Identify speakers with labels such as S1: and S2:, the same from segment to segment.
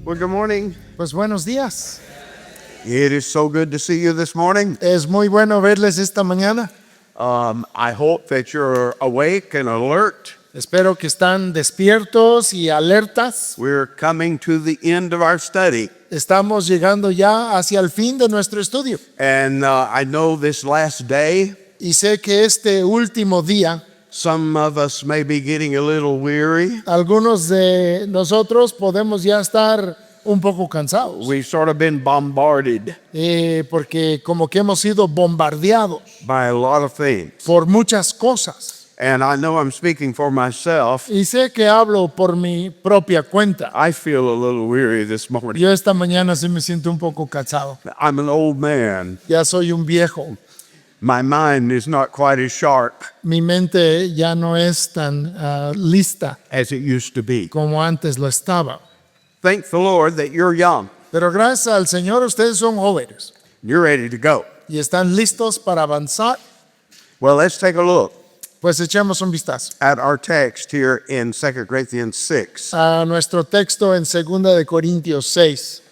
S1: Well, good morning.
S2: Pues buenos días.
S1: It is so good to see you this morning.
S2: Es muy bueno verles esta mañana.
S1: I hope that you're awake and alert.
S2: Espero que están despiertos y alertas.
S1: We're coming to the end of our study.
S2: Estamos llegando ya hacia el fin de nuestro estudio.
S1: And I know this last day,
S2: Y sé que este último día,
S1: some of us may be getting a little weary.
S2: algunos de nosotros podemos ya estar un poco cansados.
S1: We've sort of been bombarded
S2: Porque como que hemos sido bombardeados
S1: by a lot of things.
S2: por muchas cosas.
S1: And I know I'm speaking for myself.
S2: Y sé que hablo por mi propia cuenta.
S1: I feel a little weary this morning.
S2: Yo esta mañana sí me siento un poco cansado.
S1: I'm an old man.
S2: Ya soy un viejo.
S1: My mind is not quite as sharp
S2: Mi mente ya no es tan lista
S1: as it used to be.
S2: como antes lo estaba.
S1: Thank the Lord that you're young.
S2: Pero gracias al Señor ustedes son jóvenes
S1: You're ready to go.
S2: y están listos para avanzar.
S1: Well, let's take a look
S2: Pues echemos un vistazo
S1: at our text here in 2 Corinthians 6.
S2: a nuestro texto en 2 de Corintios 6.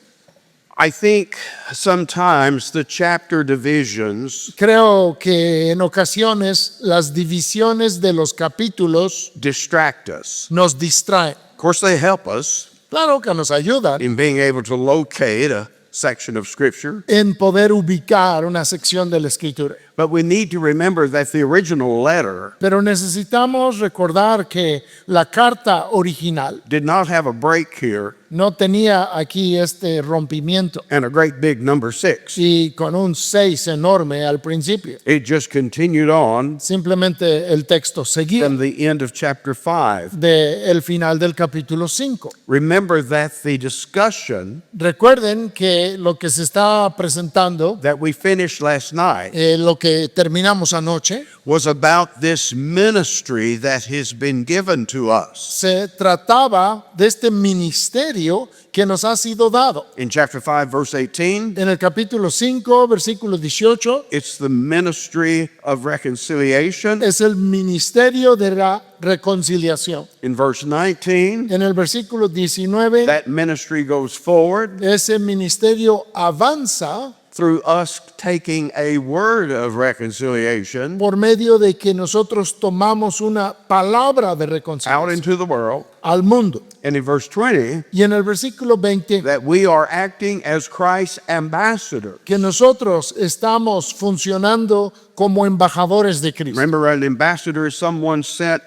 S1: I think sometimes the chapter divisions
S2: Creo que en ocasiones las divisiones de los capítulos
S1: distract us.
S2: nos distraen.
S1: Of course, they help us
S2: Claro que nos ayudan
S1: in being able to locate a section of Scripture,
S2: en poder ubicar una sección de la Escritura.
S1: but we need to remember that the original letter
S2: Pero necesitamos recordar que la carta original
S1: did not have a break here
S2: no tenía aquí este rompimiento
S1: and a great big number 6.
S2: y con un 6 enorme al principio.
S1: It just continued on
S2: Simplemente el texto seguía
S1: from the end of chapter 5.
S2: de el final del capítulo 5.
S1: Remember that the discussion
S2: Recuerden que lo que se está presentando,
S1: that we finished last night
S2: lo que terminamos anoche,
S1: was about this ministry that has been given to us.
S2: se trataba de este ministerio que nos ha sido dado.
S1: In chapter 5, verse 18,
S2: En el capítulo 5, versículo 18,
S1: it's the ministry of reconciliation.
S2: es el ministerio de la reconciliación.
S1: In verse 19,
S2: En el versículo 19,
S1: that ministry goes forward
S2: ese ministerio avanza
S1: through us taking a word of reconciliation
S2: por medio de que nosotros tomamos una palabra de
S1: out
S2: reconciliación
S1: into the world.
S2: al mundo.
S1: And in verse 20,
S2: Y en el versículo 20,
S1: that we are acting as Christ's ambassador.
S2: que nosotros estamos funcionando como embajadores de Cristo.
S1: Remember, an ambassador is someone sent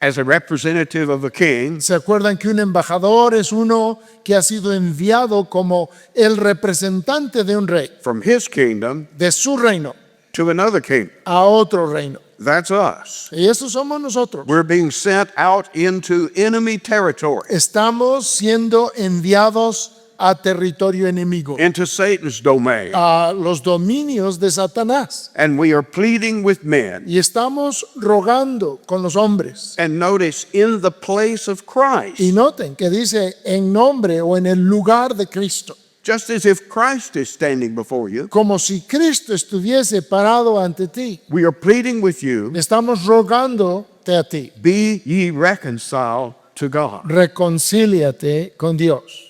S1: as a representative of a king
S2: ¿Se acuerdan que un embajador es uno que ha sido enviado como el representante de un rey,
S1: from his kingdom
S2: de su reino,
S1: to another king?
S2: a otro reino?
S1: That's us.
S2: Y eso somos nosotros.
S1: We're being sent out into enemy territory,
S2: Estamos siendo enviados a territorio enemigo,
S1: into Satan's domain.
S2: a los dominios de Satanás.
S1: And we are pleading with men.
S2: Y estamos rogando con los hombres.
S1: And notice, in the place of Christ,
S2: Y noten que dice en nombre o en el lugar de Cristo.
S1: just as if Christ is standing before you,
S2: Como si Cristo estuviese parado ante ti.
S1: we are pleading with you,
S2: Estamos rogándote a ti.
S1: be ye reconciled to God.
S2: Reconcíliate con Dios.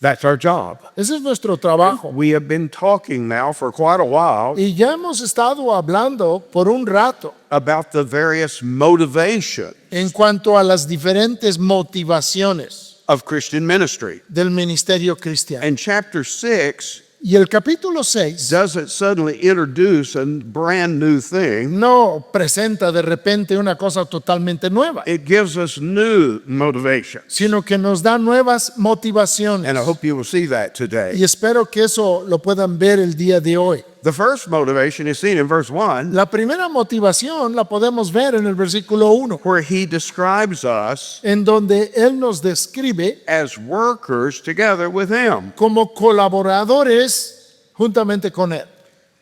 S1: That's our job.
S2: Ese es nuestro trabajo.
S1: We have been talking now for quite a while
S2: Y ya hemos estado hablando por un rato
S1: about the various motivation
S2: en cuanto a las diferentes motivaciones
S1: of Christian ministry.
S2: del ministerio cristiano.
S1: And chapter 6
S2: Y el capítulo 6
S1: doesn't suddenly introduce a brand new thing.
S2: no presenta de repente una cosa totalmente nueva,
S1: It gives us new motivation.
S2: sino que nos da nuevas motivaciones.
S1: And I hope you will see that today.
S2: Y espero que eso lo puedan ver el día de hoy.
S1: The first motivation is seen in verse 1,
S2: La primera motivación la podemos ver en el versículo 1,
S1: where he describes us
S2: en donde Él nos describe
S1: as workers together with him.
S2: como colaboradores juntamente con Él.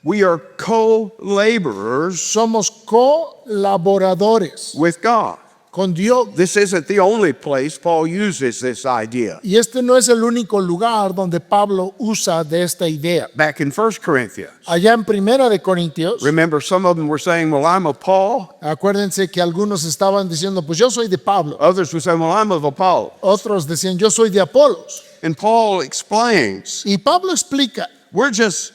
S1: We are co-laborers
S2: Somos colaboradores
S1: with God.
S2: con Dios.
S1: This isn't the only place Paul uses this idea.
S2: Y este no es el único lugar donde Pablo usa de esta idea.
S1: Back in 1 Corinthians,
S2: Allá en Primera de Corintios,
S1: remember some of them were saying, well, I'm of Paul.
S2: acuérdense que algunos estaban diciendo, pues yo soy de Pablo.
S1: Others were saying, well, I'm of Apollos.
S2: Otros decían, yo soy de Apolos.
S1: And Paul explains,
S2: Y Pablo explica,
S1: we're just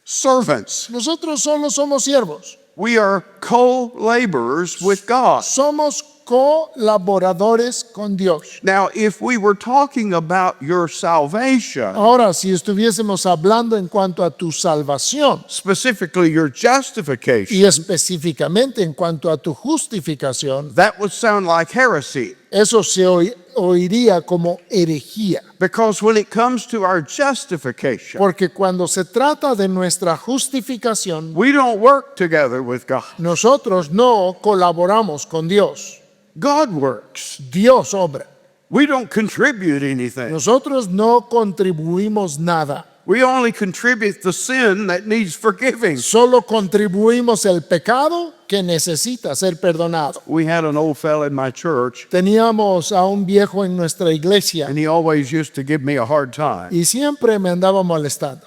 S1: servants.
S2: nosotros solo somos siervos.
S1: We are co-laborers with God.
S2: Somos colaboradores con Dios.
S1: Now, if we were talking about your salvation,
S2: Ahora, si estuviésemos hablando en cuanto a tu salvación
S1: specifically your justification,
S2: y específicamente en cuanto a tu justificación,
S1: that would sound like heresy.
S2: eso se oiría como herejía.
S1: Because when it comes to our justification,
S2: Porque cuando se trata de nuestra justificación,
S1: we don't work together with God.
S2: nosotros no colaboramos con Dios.
S1: God works.
S2: Dios obra.
S1: We don't contribute anything.
S2: Nosotros no contribuimos nada.
S1: We only contribute the sin that needs forgiving.
S2: Solo contribuimos el pecado que necesita ser perdonado.
S1: We had an old fella in my church,
S2: Teníamos a un viejo en nuestra iglesia
S1: and he always used to give me a hard time.
S2: y siempre me andaba molestando.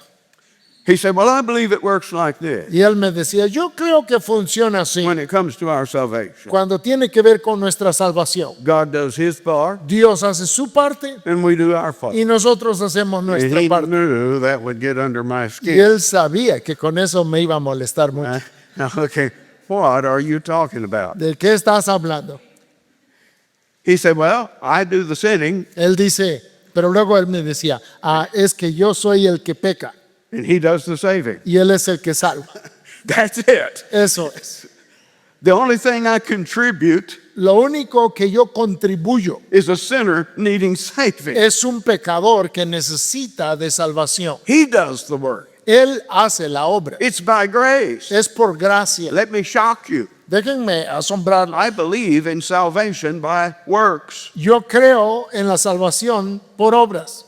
S1: He said, well, I believe it works like this
S2: Y él me decía, yo creo que funciona así.
S1: when it comes to our salvation.
S2: Cuando tiene que ver con nuestra salvación,
S1: God does his part,
S2: Dios hace su parte
S1: and we do our part.
S2: y nosotros hacemos
S1: And
S2: nuestra
S1: he
S2: parte.
S1: knew that would get under my
S2: Y
S1: skin.
S2: él sabía que con eso me iba a molestar mucho.
S1: Now, okay, what are you talking about?
S2: ¿De qué estás hablando?
S1: He said, well, I do the sinning,
S2: Él dice, pero luego él me decía, es que yo soy el que peca
S1: and he does the saving.
S2: y él es el que salva.
S1: That's it.
S2: Eso es.
S1: The only thing I contribute
S2: Lo único que yo contribuyo
S1: is a sinner needing saving.
S2: es un pecador que necesita de salvación.
S1: He does the work.
S2: Él hace la obra.
S1: It's by grace.
S2: Es por gracia.
S1: Let me shock you.
S2: Déjenme asombrarlo.
S1: I believe in salvation by works,
S2: Yo creo en la salvación por obras,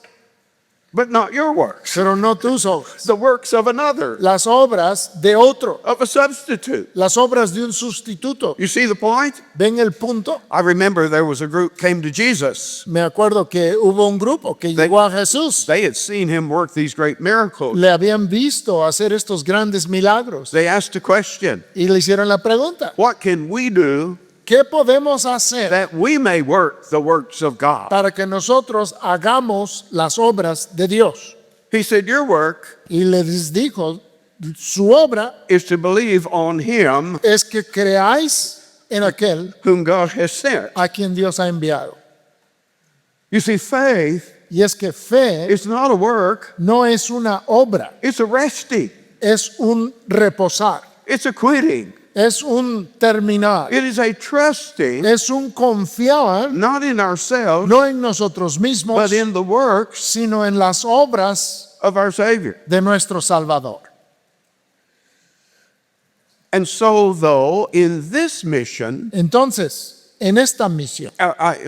S1: but not your works.
S2: pero no tus obras.
S1: The works of another,
S2: Las obras de otro,
S1: of a substitute.
S2: las obras de un sustituto.
S1: You see the point?
S2: ¿Ven el punto?
S1: I remember there was a group came to Jesus.
S2: Me acuerdo que hubo un grupo que llegó a Jesús.
S1: They had seen him work these great miracles.
S2: Le habían visto hacer estos grandes milagros
S1: They asked a question,
S2: y le hicieron la pregunta,
S1: what can we do
S2: ¿qué podemos hacer
S1: that we may work the works of God?
S2: para que nosotros hagamos las obras de Dios?
S1: He said, your work
S2: Y les dijo, su obra
S1: is to believe on him
S2: es que creáis en aquel
S1: whom God has sent.
S2: a quien Dios ha enviado.
S1: You see, faith
S2: Y es que fe
S1: is not a work,
S2: no es una obra,
S1: it's a resting,
S2: es un reposar,
S1: it's a quitting,
S2: es un terminar,
S1: it is a trusting,
S2: es un confiar
S1: not in ourselves,
S2: no en nosotros mismos,
S1: but in the works
S2: sino en las obras
S1: of our Savior.
S2: de nuestro Salvador.
S1: And so, though, in this mission,
S2: Entonces, en esta misión,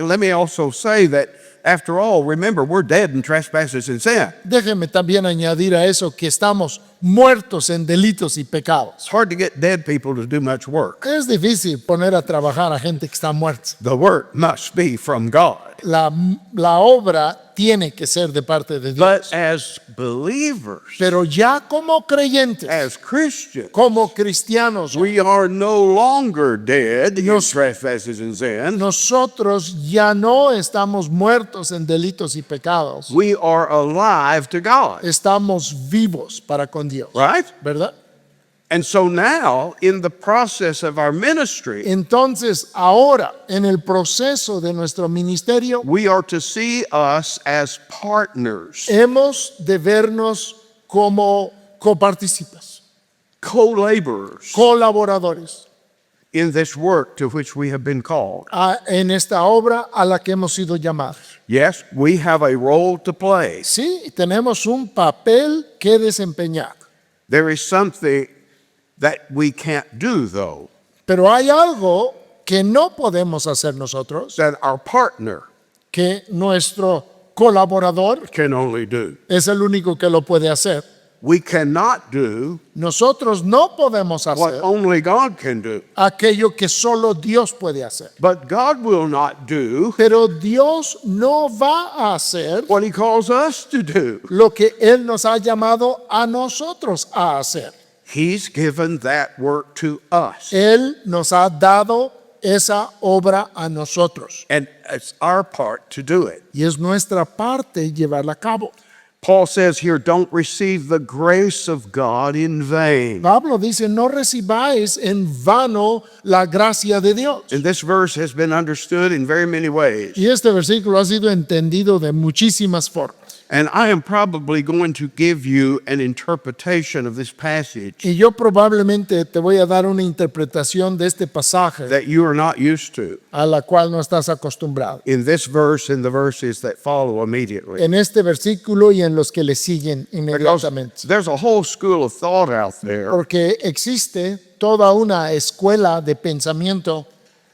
S1: let me also say that, after all, remember, we're dead in trespasses and sin.
S2: déjeme también añadir a eso que estamos muertos en delitos y pecados.
S1: It's hard to get dead people to do much work.
S2: Es difícil poner a trabajar a gente que está muerta.
S1: The work must be from God.
S2: La obra tiene que ser de parte de Dios.
S1: But as believers,
S2: Pero ya como creyentes,
S1: as Christians,
S2: como cristianos,
S1: we are no longer dead in
S2: Nos-
S1: trespasses and sin.
S2: nosotros ya no estamos muertos en delitos y pecados.
S1: We are alive to God,
S2: Estamos vivos para con Dios.
S1: right?
S2: ¿Verdad?
S1: And so now, in the process of our ministry,
S2: Entonces, ahora, en el proceso de nuestro ministerio,
S1: we are to see us as partners,
S2: hemos de vernos como copartícipes,
S1: co-laborers
S2: colaboradores
S1: in this work to which we have been called.
S2: en esta obra a la que hemos sido llamados.
S1: Yes, we have a role to play.
S2: Sí, tenemos un papel que desempeñar,
S1: There is something that we can't do, though,
S2: pero hay algo que no podemos hacer nosotros,
S1: that our partner
S2: que nuestro colaborador
S1: can only do.
S2: es el único que lo puede hacer.
S1: We cannot do
S2: Nosotros no podemos
S1: what
S2: hacer
S1: only God can do.
S2: aquello que solo Dios puede hacer.
S1: But God will not do
S2: Pero Dios no va a hacer
S1: what He calls us to do.
S2: lo que Él nos ha llamado a nosotros a hacer.
S1: He's given that work to us.
S2: Él nos ha dado esa obra a nosotros.
S1: And it's our part to do it.
S2: Y es nuestra parte llevarla a cabo.
S1: Paul says here, don't receive the grace of God in vain.
S2: Pablo dice, no recibáis en vano la gracia de Dios.
S1: And this verse has been understood in very many ways.
S2: Y este versículo ha sido entendido de muchísimas formas.
S1: And I am probably going to give you an interpretation of this passage
S2: Y yo probablemente te voy a dar una interpretación de este pasaje
S1: that you are not used to
S2: a la cual no estás acostumbrado.
S1: in this verse and the verses that follow immediately.
S2: En este versículo y en los que le siguen
S1: Because
S2: inmediatamente.
S1: there's a whole school of thought out there
S2: Porque existe toda una escuela de pensamiento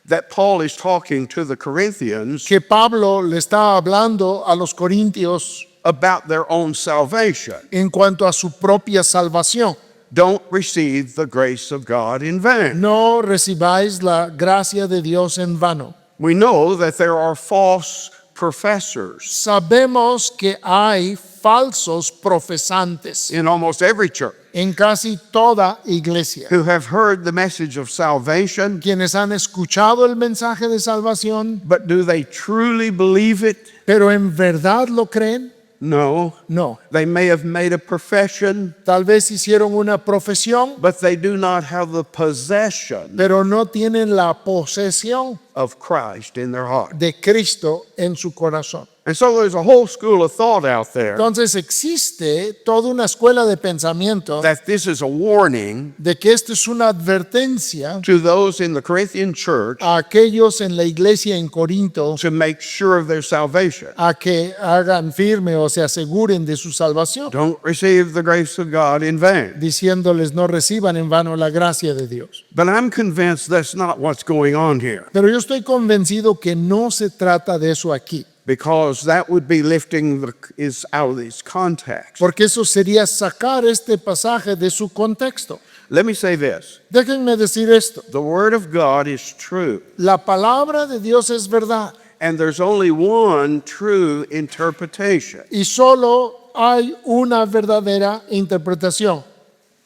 S1: that Paul is talking to the Corinthians
S2: que Pablo le está hablando a los corintios
S1: about their own salvation.
S2: en cuanto a su propia salvación.
S1: Don't receive the grace of God in vain.
S2: No recibáis la gracia de Dios en vano.
S1: We know that there are false professors
S2: Sabemos que hay falsos profesantes
S1: in almost every church
S2: en casi toda iglesia,
S1: who have heard the message of salvation,
S2: quienes han escuchado el mensaje de salvación,
S1: but do they truly believe it?
S2: pero en verdad lo creen.
S1: No.
S2: No,
S1: They may have made a profession,
S2: tal vez hicieron una profesión,
S1: but they do not have the possession
S2: pero no tienen la posesión
S1: of Christ in their heart.
S2: de Cristo en su corazón.
S1: And so there's a whole school of thought out there
S2: Entonces existe toda una escuela de pensamiento
S1: that this is a warning
S2: de que esto es una advertencia
S1: to those in the Corinthian church
S2: a aquellos en la iglesia en Corinto
S1: to make sure of their salvation.
S2: a que hagan firme o se aseguren de su salvación,
S1: Don't receive the grace of God in vain.
S2: diciéndoles no reciban en vano la gracia de Dios.
S1: But I'm convinced that's not what's going on here,
S2: Pero yo estoy convencido que no se trata de eso aquí,
S1: because that would be lifting is out of its context.
S2: porque eso sería sacar este pasaje de su contexto.
S1: Let me say this.
S2: Déjenme decir esto,
S1: The word of God is true,
S2: la palabra de Dios es verdad
S1: and there's only one true interpretation.
S2: y solo hay una verdadera interpretación.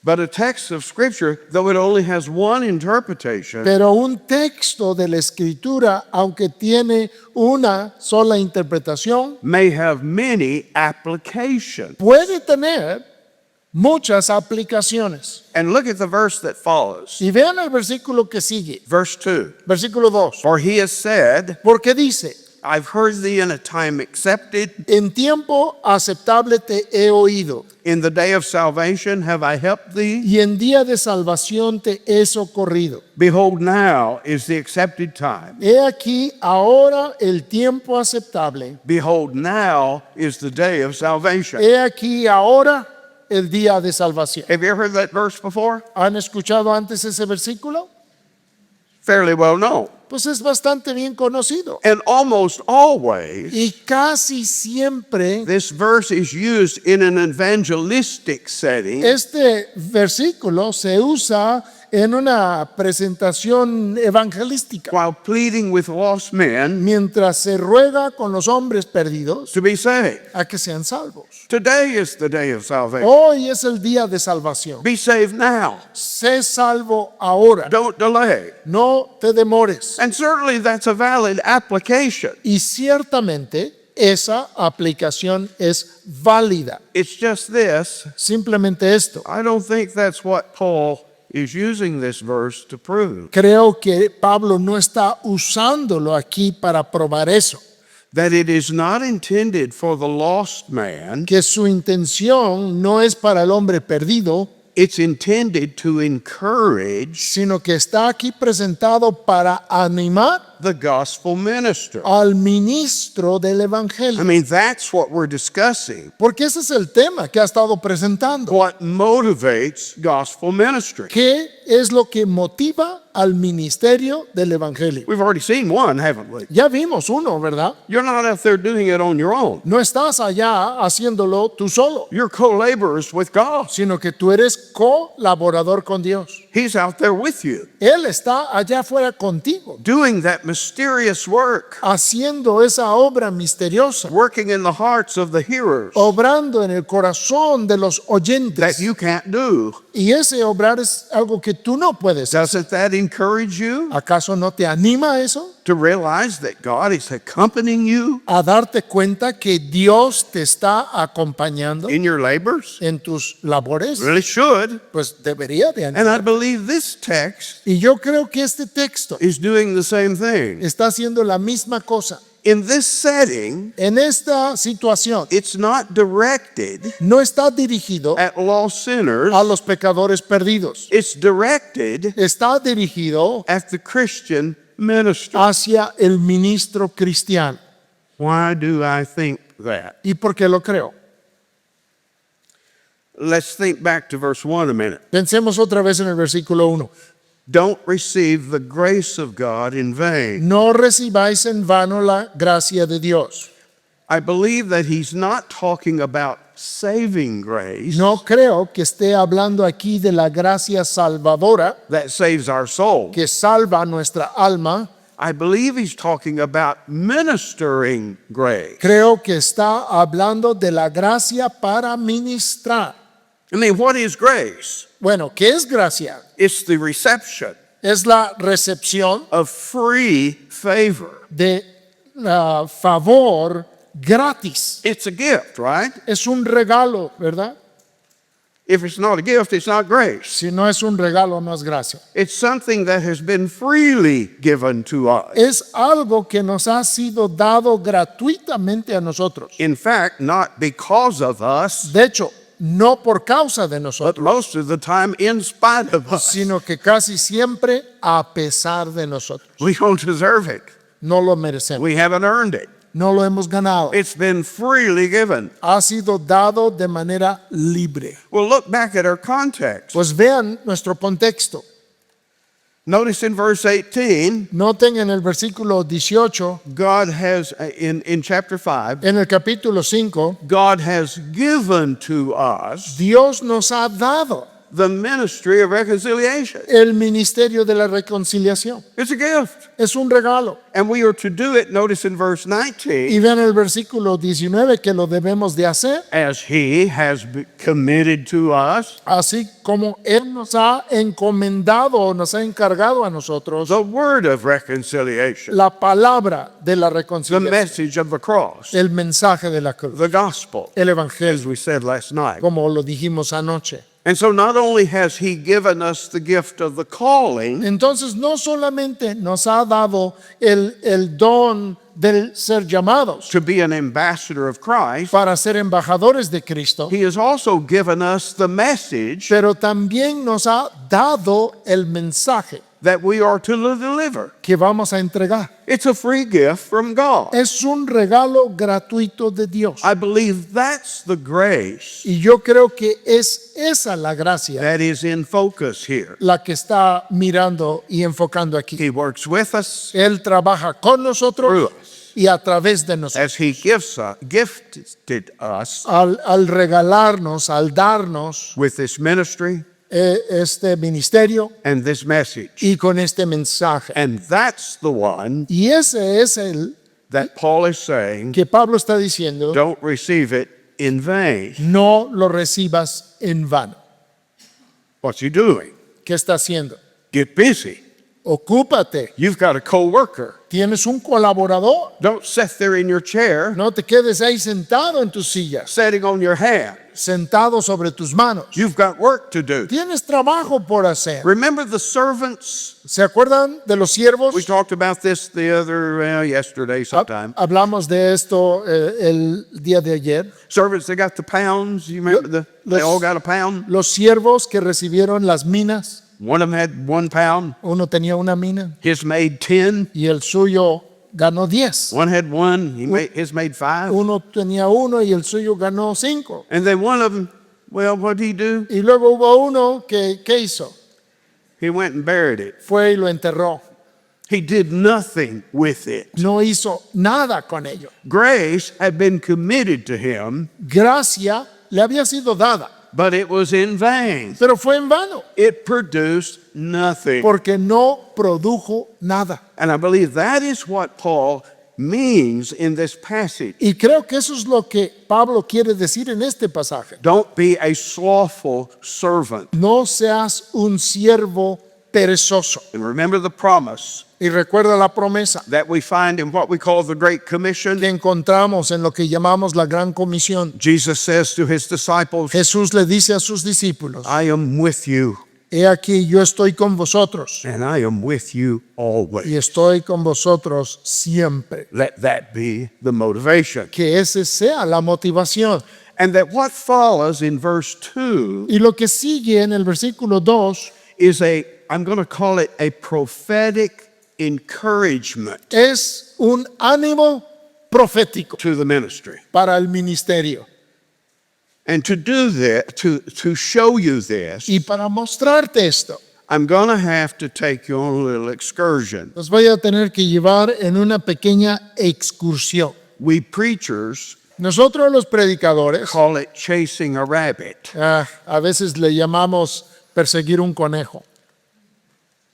S1: But a text of Scripture, though it only has one interpretation,
S2: Pero un texto de la Escritura, aunque tiene una sola interpretación,
S1: may have many applications.
S2: puede tener muchas aplicaciones.
S1: And look at the verse that follows.
S2: Y vean el versículo que sigue,
S1: Verse 2.
S2: versículo 2,
S1: For he has said,
S2: porque dice,
S1: I've heard thee in a time accepted.
S2: en tiempo aceptable te he oído,
S1: In the day of salvation have I helped thee.
S2: y en día de salvación te he socorrido.
S1: Behold, now is the accepted time.
S2: He aquí ahora el tiempo aceptable.
S1: Behold, now is the day of salvation.
S2: He aquí ahora el día de salvación.
S1: Have you ever heard that verse before?
S2: ¿Han escuchado antes ese versículo?
S1: Fairly well known.
S2: Pues es bastante bien conocido.
S1: And almost always,
S2: Y casi siempre
S1: this verse is used in an evangelistic setting
S2: este versículo se usa en una presentación evangelística,
S1: while pleading with lost men
S2: mientras se ruega con los hombres perdidos
S1: to be saved.
S2: a que sean salvos.
S1: Today is the day of salvation.
S2: Hoy es el día de salvación.
S1: Be saved now.
S2: Sé salvo ahora.
S1: Don't delay.
S2: No te demores.
S1: And certainly that's a valid application.
S2: Y ciertamente esa aplicación es válida.
S1: It's just this.
S2: Simplemente esto.
S1: I don't think that's what Paul is using this verse to prove.
S2: Creo que Pablo no está usándolo aquí para probar eso.
S1: That it is not intended for the lost man,
S2: Que su intención no es para el hombre perdido,
S1: it's intended to encourage
S2: sino que está aquí presentado para animar
S1: the gospel minister.
S2: al ministro del
S1: I
S2: Evangelio.
S1: mean, that's what we're discussing.
S2: Porque ese es el tema que ha estado presentando.
S1: What motivates gospel ministry?
S2: ¿Qué es lo que motiva al ministerio del Evangelio.
S1: We've already seen one, haven't we?
S2: Ya vimos uno, ¿verdad?
S1: You're not out there doing it on your own.
S2: No estás allá haciéndolo tú solo,
S1: You're co-laborers with God.
S2: sino que tú eres colaborador con Dios.
S1: He's out there with you,
S2: Él está allá afuera contigo,
S1: doing that mysterious work,
S2: haciendo esa obra misteriosa,
S1: working in the hearts of the hearers
S2: obrando en el corazón de los
S1: that
S2: oyentes.
S1: you can't do.
S2: Y ese obrar es algo que tú no puedes hacer.
S1: Doesn't that encourage you
S2: ¿Acaso no te anima eso?
S1: to realize that God is accompanying you
S2: A darte cuenta que Dios te está acompañando
S1: in your labors?
S2: en tus labores.
S1: Really should.
S2: Pues debería de
S1: And I
S2: animar.
S1: believe this text
S2: Y yo creo que este texto
S1: is doing the same thing.
S2: está haciendo la misma cosa.
S1: In this setting,
S2: En esta situación
S1: it's not directed
S2: no está dirigido
S1: at lost sinners.
S2: a los pecadores perdidos.
S1: It's directed
S2: Está dirigido
S1: at the Christian minister.
S2: hacia el ministro cristiano.
S1: Why do I think that?
S2: ¿Y por qué lo creo?
S1: Let's think back to verse 1 a minute.
S2: Pensemos otra vez en el versículo 1.
S1: Don't receive the grace of God in vain.
S2: No recibáis en vano la gracia de Dios.
S1: I believe that he's not talking about saving grace
S2: No creo que esté hablando aquí de la gracia salvadora
S1: that saves our soul.
S2: que salva nuestra alma.
S1: I believe he's talking about ministering grace.
S2: Creo que está hablando de la gracia para ministrar.
S1: I mean, what is grace?
S2: Bueno, ¿qué es gracia?
S1: It's the reception
S2: Es la recepción
S1: of free favor.
S2: de favor gratis.
S1: It's a gift, right?
S2: Es un regalo, ¿verdad?
S1: If it's not a gift, it's not grace.
S2: Si no es un regalo, no es gracia.
S1: It's something that has been freely given to us.
S2: Es algo que nos ha sido dado gratuitamente a nosotros.
S1: In fact, not because of us,
S2: De hecho, no por causa de
S1: but
S2: nosotros,
S1: most of the time in spite of us.
S2: sino que casi siempre a pesar de nosotros.
S1: We don't deserve it.
S2: No lo merecemos.
S1: We haven't earned it.
S2: No lo hemos ganado.
S1: It's been freely given.
S2: Ha sido dado de manera libre.
S1: Well, look back at our context.
S2: Pues vean nuestro contexto.
S1: Notice in verse 18,
S2: Noten en el versículo 18,
S1: God has, in chapter 5,
S2: en el capítulo 5,
S1: God has given to us
S2: Dios nos ha dado
S1: the ministry of reconciliation.
S2: el ministerio de la reconciliación.
S1: It's a gift.
S2: Es un regalo.
S1: And we are to do it, notice in verse 19,
S2: Y vean el versículo 19 que lo debemos de hacer,
S1: as He has committed to us
S2: así como Él nos ha encomendado o nos ha encargado a nosotros
S1: the word of reconciliation,
S2: la palabra de la
S1: the
S2: reconciliación,
S1: message of the cross,
S2: el mensaje de la cruz,
S1: the gospel,
S2: el
S1: as
S2: evangelio,
S1: we said last night.
S2: como lo dijimos anoche.
S1: And so not only has He given us the gift of the calling,
S2: Entonces no solamente nos ha dado el don del ser llamados
S1: to be an ambassador of Christ,
S2: para ser embajadores de Cristo,
S1: He has also given us the message
S2: pero también nos ha dado el mensaje
S1: that we are to deliver.
S2: que vamos a entregar.
S1: It's a free gift from God.
S2: Es un regalo gratuito de Dios.
S1: I believe that's the grace
S2: Y yo creo que es esa la gracia
S1: that is in focus here.
S2: la que está mirando y enfocando aquí.
S1: He works with us
S2: Él trabaja con nosotros
S1: through us
S2: y a través de nosotros.
S1: as He gifted us
S2: Al regalarnos, al darnos
S1: with this ministry
S2: este ministerio
S1: and this message.
S2: y con este mensaje.
S1: And that's the one
S2: Y ese es el
S1: that Paul is saying,
S2: que Pablo está diciendo,
S1: don't receive it in vain.
S2: no lo recibas en vano.
S1: What's he doing?
S2: ¿Qué está haciendo?
S1: Get busy.
S2: Ocúpate.
S1: You've got a co-worker.
S2: Tienes un colaborador.
S1: Don't sit there in your chair,
S2: No te quedes ahí sentado en tus sillas,
S1: sitting on your hand.
S2: sentado sobre tus manos.
S1: You've got work to do.
S2: Tienes trabajo por hacer.
S1: Remember the servants?
S2: ¿Se acuerdan de los siervos?
S1: We talked about this the yesterday sometime.
S2: Hablamos de esto el día de ayer.
S1: Servants, they got the pounds. You remember they all got a pound?
S2: Los siervos que recibieron las minas,
S1: One of them had 1 pound.
S2: uno tenía una mina
S1: His made 10.
S2: y el suyo ganó 10.
S1: One had 1. His made 5.
S2: Uno tenía uno y el suyo ganó 5.
S1: And then one of them, well, what did he do?
S2: Y luego hubo uno que, ¿qué hizo?
S1: He went and buried it.
S2: fue y lo enterró.
S1: He did nothing with it.
S2: No hizo nada con ello.
S1: Grace had been committed to him,
S2: Gracia le había sido dada,
S1: but it was in vain.
S2: pero fue en vano,
S1: It produced nothing.
S2: porque no produjo nada.
S1: And I believe that is what Paul means in this passage.
S2: Y creo que eso es lo que Pablo quiere decir en este pasaje.
S1: Don't be a slothful servant.
S2: No seas un siervo perezoso.
S1: And remember the promise
S2: Y recuerda la promesa
S1: that we find in what we call the Great Commission.
S2: que encontramos en lo que llamamos la Gran Comisión.
S1: Jesus says to his disciples,
S2: Jesús le dice a sus discípulos,
S1: I am with you,
S2: he aquí yo estoy con vosotros
S1: and I am with you
S2: y
S1: always.
S2: estoy con vosotros siempre.
S1: Let that be the motivation.
S2: Que ese sea la motivación.
S1: And that what follows in verse 2
S2: Y lo que sigue en el versículo 2
S1: is I'm going to call it a prophetic encouragement
S2: es un ánimo profético
S1: to the ministry.
S2: para el ministerio.
S1: And to do that, to show you this,
S2: Y para mostrarte esto,
S1: I'm going to have to take you on a little excursion.
S2: los voy a tener que llevar en una pequeña excursión.
S1: We preachers
S2: Nosotros los predicadores
S1: call it chasing a rabbit.
S2: a veces le llamamos perseguir un conejo.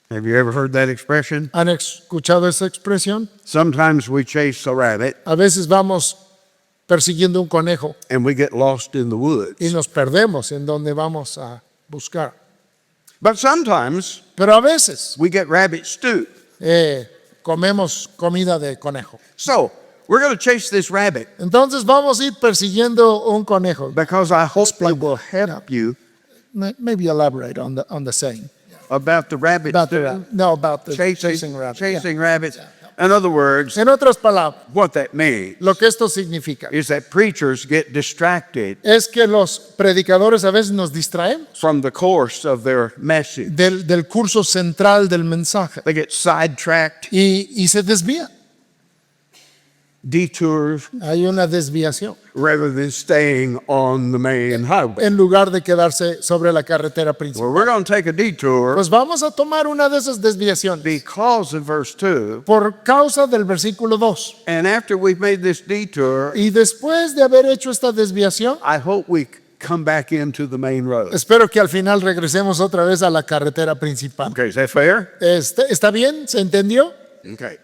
S1: Have you ever heard that expression?
S2: ¿Han escuchado esa expresión?
S1: Sometimes we chase a rabbit
S2: A veces vamos persiguiendo un conejo
S1: and we get lost in the
S2: y
S1: woods.
S2: nos perdemos en donde vamos a buscar.
S1: But sometimes
S2: Pero a veces
S1: we get rabbit stew.
S2: comemos comida de conejo.
S1: So we're going to chase this rabbit
S2: Entonces vamos a ir persiguiendo un conejo.
S1: because I hope it will help you
S2: Maybe elaborate on the saying.
S1: about the rabbit
S2: About
S1: stew.
S2: the chasing
S1: Chasing,
S2: rabbit.
S1: chasing rabbits. In other words,
S2: En otras palabras,
S1: what that means
S2: lo que esto significa
S1: is that preachers get distracted
S2: es que los predicadores a veces nos distraen
S1: from the course of their message.
S2: del curso central del mensaje
S1: They get sidetracked,
S2: y se desvían.
S1: detours,
S2: Hay una desviación
S1: rather than staying on the main highway.
S2: en lugar de quedarse sobre la carretera principal.
S1: Well, we're going to take a detour
S2: Pues vamos a tomar una de esas desviaciones
S1: because of verse 2.
S2: por causa del versículo 2.
S1: And after we've made this detour,
S2: Y después de haber hecho esta desviación,
S1: I hope we come back into the main road.
S2: espero que al final regresemos otra vez a la carretera principal.
S1: Okay, is that fair?
S2: ¿Está bien? ¿Se entendió?
S1: Okay.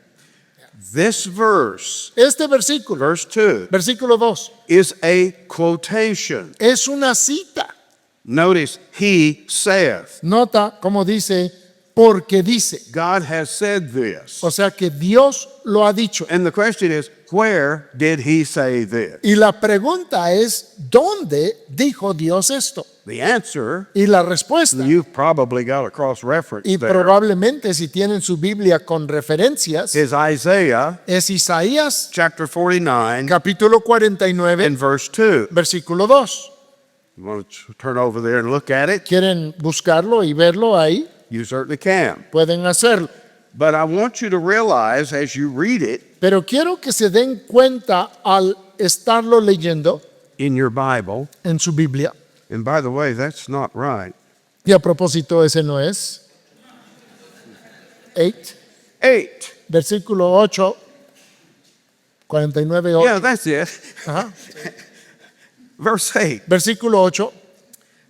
S1: This verse,
S2: Este versículo,
S1: verse 2,
S2: versículo 2,
S1: is a quotation.
S2: es una cita.
S1: Notice, he saith.
S2: Nota cómo dice, porque dice.
S1: God has said this.
S2: O sea que Dios lo ha dicho.
S1: And the question is, where did he say this?
S2: Y la pregunta es, ¿dónde dijo Dios esto?
S1: The answer,
S2: Y la respuesta,
S1: you've probably got a cross reference
S2: y
S1: there,
S2: probablemente si tienen su Biblia con referencias,
S1: is Isaiah
S2: es Isaías
S1: chapter 49
S2: capítulo 49,
S1: and verse 2.
S2: versículo 2.
S1: You want to turn over there and look at it?
S2: ¿Quieren buscarlo y verlo ahí?
S1: You certainly can.
S2: Pueden hacerlo.
S1: But I want you to realize as you read it
S2: Pero quiero que se den cuenta al estarlo leyendo
S1: in your Bible,
S2: en su Biblia.
S1: and by the way, that's not right.
S2: Y a propósito, ese no es. 8,
S1: 8.
S2: versículo 8, 49, 8.
S1: Yeah, that's it.
S2: Ajá.
S1: Verse 8.
S2: Versículo 8.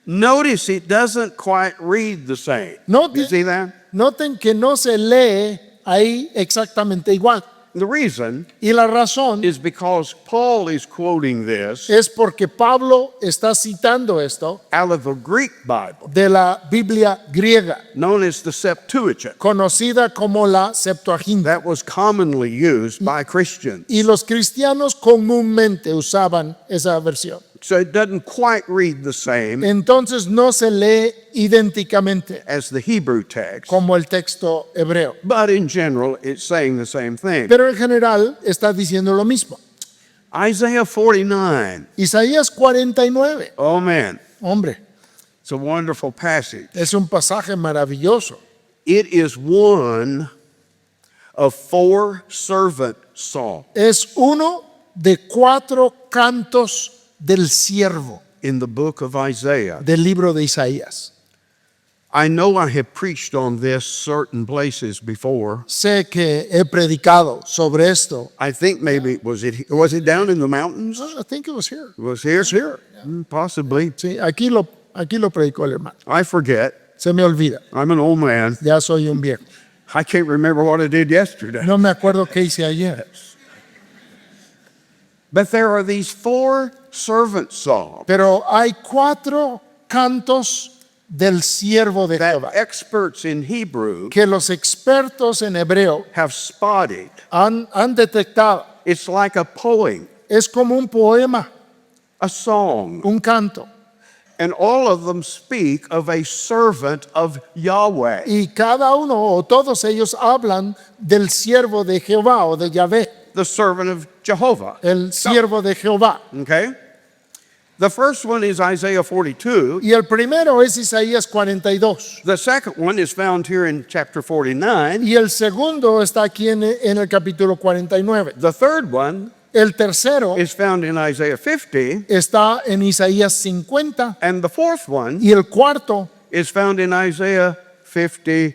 S1: Notice it doesn't quite read the same.
S2: Note-
S1: You see that?
S2: Noten que no se lee ahí exactamente igual.
S1: The reason
S2: Y la razón
S1: is because Paul is quoting this
S2: es porque Pablo está citando esto
S1: out of the Greek Bible,
S2: de la Biblia griega,
S1: known as the Septuagint.
S2: conocida como la Septuaginta.
S1: That was commonly used by Christians.
S2: Y los cristianos comúnmente usaban esa versión.
S1: So it doesn't quite read the same
S2: Entonces no se lee idénticamente
S1: as the Hebrew text,
S2: como el texto hebreo.
S1: but in general, it's saying the same thing.
S2: Pero en general está diciendo lo mismo.
S1: Isaiah 49.
S2: Isaías 49.
S1: Oh man,
S2: Hombre,
S1: it's a wonderful passage.
S2: es un pasaje maravilloso.
S1: It is one of 4 servant songs
S2: Es uno de 4 cantos del siervo
S1: in the book of Isaiah.
S2: del libro de Isaías.
S1: I know I have preached on this certain places before.
S2: Sé que he predicado sobre esto.
S1: I think maybe was it down in the mountains?
S2: I think it was here.
S1: It was here? Possibly.
S2: Sí, aquí lo predicó el hermano.
S1: I forget.
S2: Se me olvida.
S1: I'm an old man.
S2: Ya soy un viejo.
S1: I can't remember what I did yesterday.
S2: No me acuerdo qué hice ayer.
S1: But there are these 4 servant songs
S2: Pero hay 4 cantos del siervo de
S1: that
S2: Jehová
S1: experts in Hebrew
S2: que los expertos en hebreo
S1: have spotted.
S2: han detectado.
S1: It's like a poem,
S2: Es como un poema,
S1: a song,
S2: un canto.
S1: and all of them speak of a servant of Yahweh.
S2: Y cada uno o todos ellos hablan del siervo de Jehová o de Yahvé,
S1: The servant of Jehovah.
S2: el siervo de Jehová.
S1: Okay? The first one is Isaiah 42.
S2: Y el primero es Isaías 42.
S1: The second one is found here in chapter 49.
S2: Y el segundo está aquí en el capítulo 49.
S1: The third one
S2: El tercero
S1: is found in Isaiah 50.
S2: está en Isaías 50.
S1: And the fourth one
S2: Y el cuarto
S1: is found in Isaiah 53.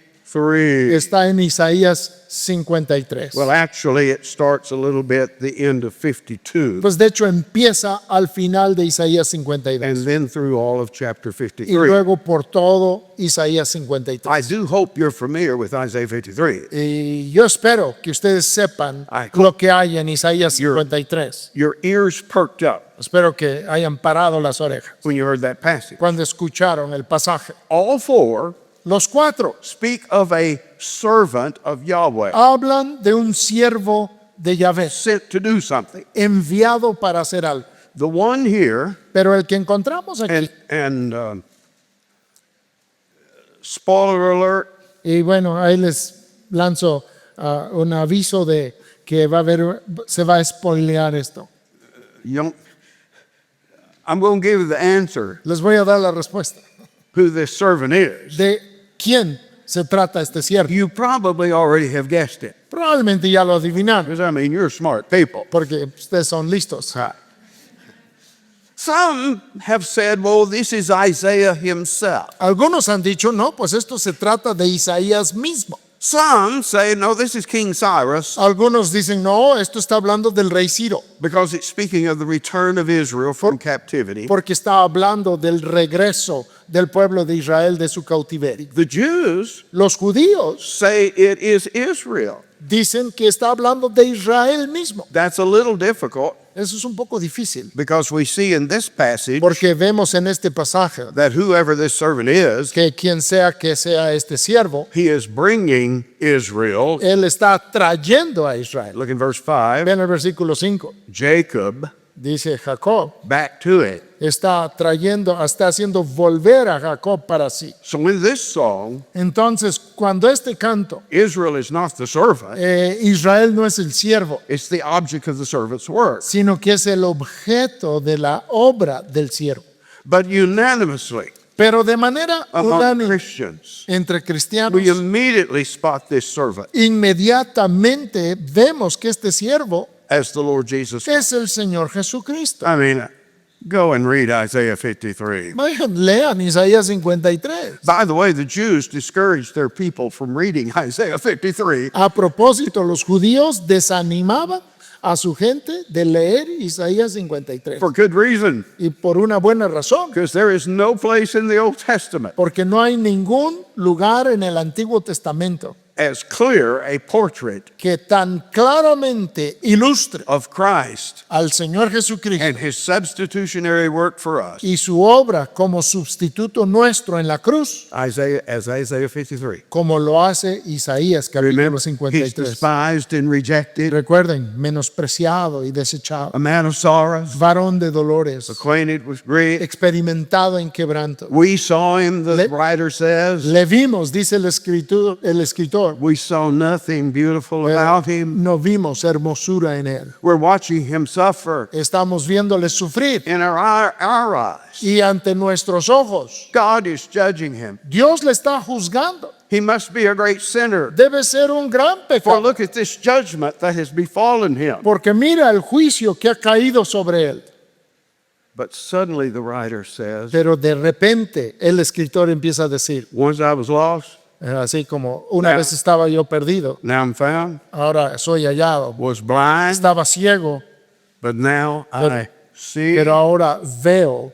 S2: está en Isaías 53.
S1: Well, actually, it starts a little bit the end of 52
S2: Pues de hecho empieza al final de Isaías
S1: and
S2: 52
S1: then through all of chapter
S2: y
S1: 53.
S2: luego por todo Isaías
S1: I
S2: 53.
S1: do hope you're familiar with Isaiah 53.
S2: Y yo espero que ustedes sepan
S1: Ay,
S2: lo que hay en Isaías
S1: You're-
S2: 53.
S1: Your ears perked up
S2: Espero que hayan parado las orejas
S1: when you heard that passage.
S2: cuando escucharon el pasaje.
S1: All 4
S2: Los 4
S1: speak of a servant of Yahweh
S2: hablan de un siervo de Yahvé
S1: sent to do something.
S2: enviado para hacer algo.
S1: The one here,
S2: Pero el que encontramos aquí,
S1: and spoiler alert,
S2: y bueno, ahí les lanzo un aviso de que se va a spoilear esto.
S1: you don't, I'm going to give you the answer
S2: Les voy a dar la respuesta
S1: who this servant is.
S2: de quién se trata este siervo.
S1: You probably already have guessed it.
S2: Probablemente ya lo adivinaron,
S1: Because, I mean, you're smart people.
S2: porque ustedes son listos.
S1: Right. Some have said, well, this is Isaiah himself.
S2: Algunos han dicho, no, pues esto se trata de Isaías mismo.
S1: Some say, no, this is King Cyrus
S2: Algunos dicen, no, esto está hablando del rey Ciro,
S1: because it's speaking of the return of Israel from captivity.
S2: porque está hablando del regreso del pueblo de Israel de su cautiverio.
S1: The Jews
S2: Los judíos
S1: say it is Israel.
S2: dicen que está hablando de Israel mismo.
S1: That's a little difficult
S2: Eso es un poco difícil,
S1: because we see in this passage
S2: porque vemos en este pasaje
S1: that whoever this servant is,
S2: que quien sea que sea este siervo,
S1: he is bringing Israel.
S2: él está trayendo a Israel.
S1: Look in verse 5.
S2: Ven el versículo 5.
S1: Jacob
S2: Dice Jacob,
S1: back to it.
S2: está haciendo volver a Jacob para sí.
S1: So in this song,
S2: Entonces, cuando este canto,
S1: Israel is not the servant,
S2: Israel no es el siervo,
S1: it's the object of the servant's work.
S2: sino que es el objeto de la obra del siervo.
S1: But unanimously
S2: Pero de manera
S1: among
S2: unánime
S1: Christians,
S2: entre cristianos,
S1: we immediately spot this servant
S2: inmediatamente vemos que este siervo
S1: as the Lord Jesus Christ.
S2: es el Señor Jesucristo.
S1: I mean, go and read Isaiah 53.
S2: Vayan, lean Isaías 53.
S1: By the way, the Jews discouraged their people from reading Isaiah 53
S2: A propósito, los judíos desanimaban a su gente de leer Isaías 53.
S1: for good reason,
S2: Y por una buena razón,
S1: because there is no place in the Old Testament
S2: porque no hay ningún lugar en el Antiguo Testamento
S1: as clear a portrait
S2: que tan claramente ilustre
S1: of Christ
S2: al Señor Jesucristo
S1: and his substitutionary work for us
S2: y su obra como sustituto nuestro en la cruz,
S1: as Isaiah 53.
S2: como lo hace Isaías capítulo
S1: Remember, he's
S2: 53.
S1: despised and rejected,
S2: Recuerden, menospreciado y desechado,
S1: a man of sorrows,
S2: varón de dolores,
S1: acquainted with grief.
S2: experimentado en quebranto.
S1: We saw him, the
S2: Le-
S1: writer says.
S2: Le vimos, dice el escritor,
S1: We saw nothing beautiful about him.
S2: no vimos hermosura en él.
S1: We're watching him suffer
S2: Estamos viéndole sufrir
S1: in our eyes.
S2: y ante nuestros ojos
S1: God is judging him.
S2: Dios le está juzgando.
S1: He must be a great sinner.
S2: Debe ser un gran
S1: For
S2: pecado,
S1: look at this judgment that has befallen him.
S2: porque mira el juicio que ha caído sobre él.
S1: But suddenly the writer says,
S2: Pero de repente el escritor empieza a decir,
S1: once I was lost,
S2: así como una vez estaba yo perdido,
S1: now I'm found,
S2: ahora soy hallado.
S1: was blind,
S2: Estaba ciego,
S1: but now I see.
S2: pero ahora veo.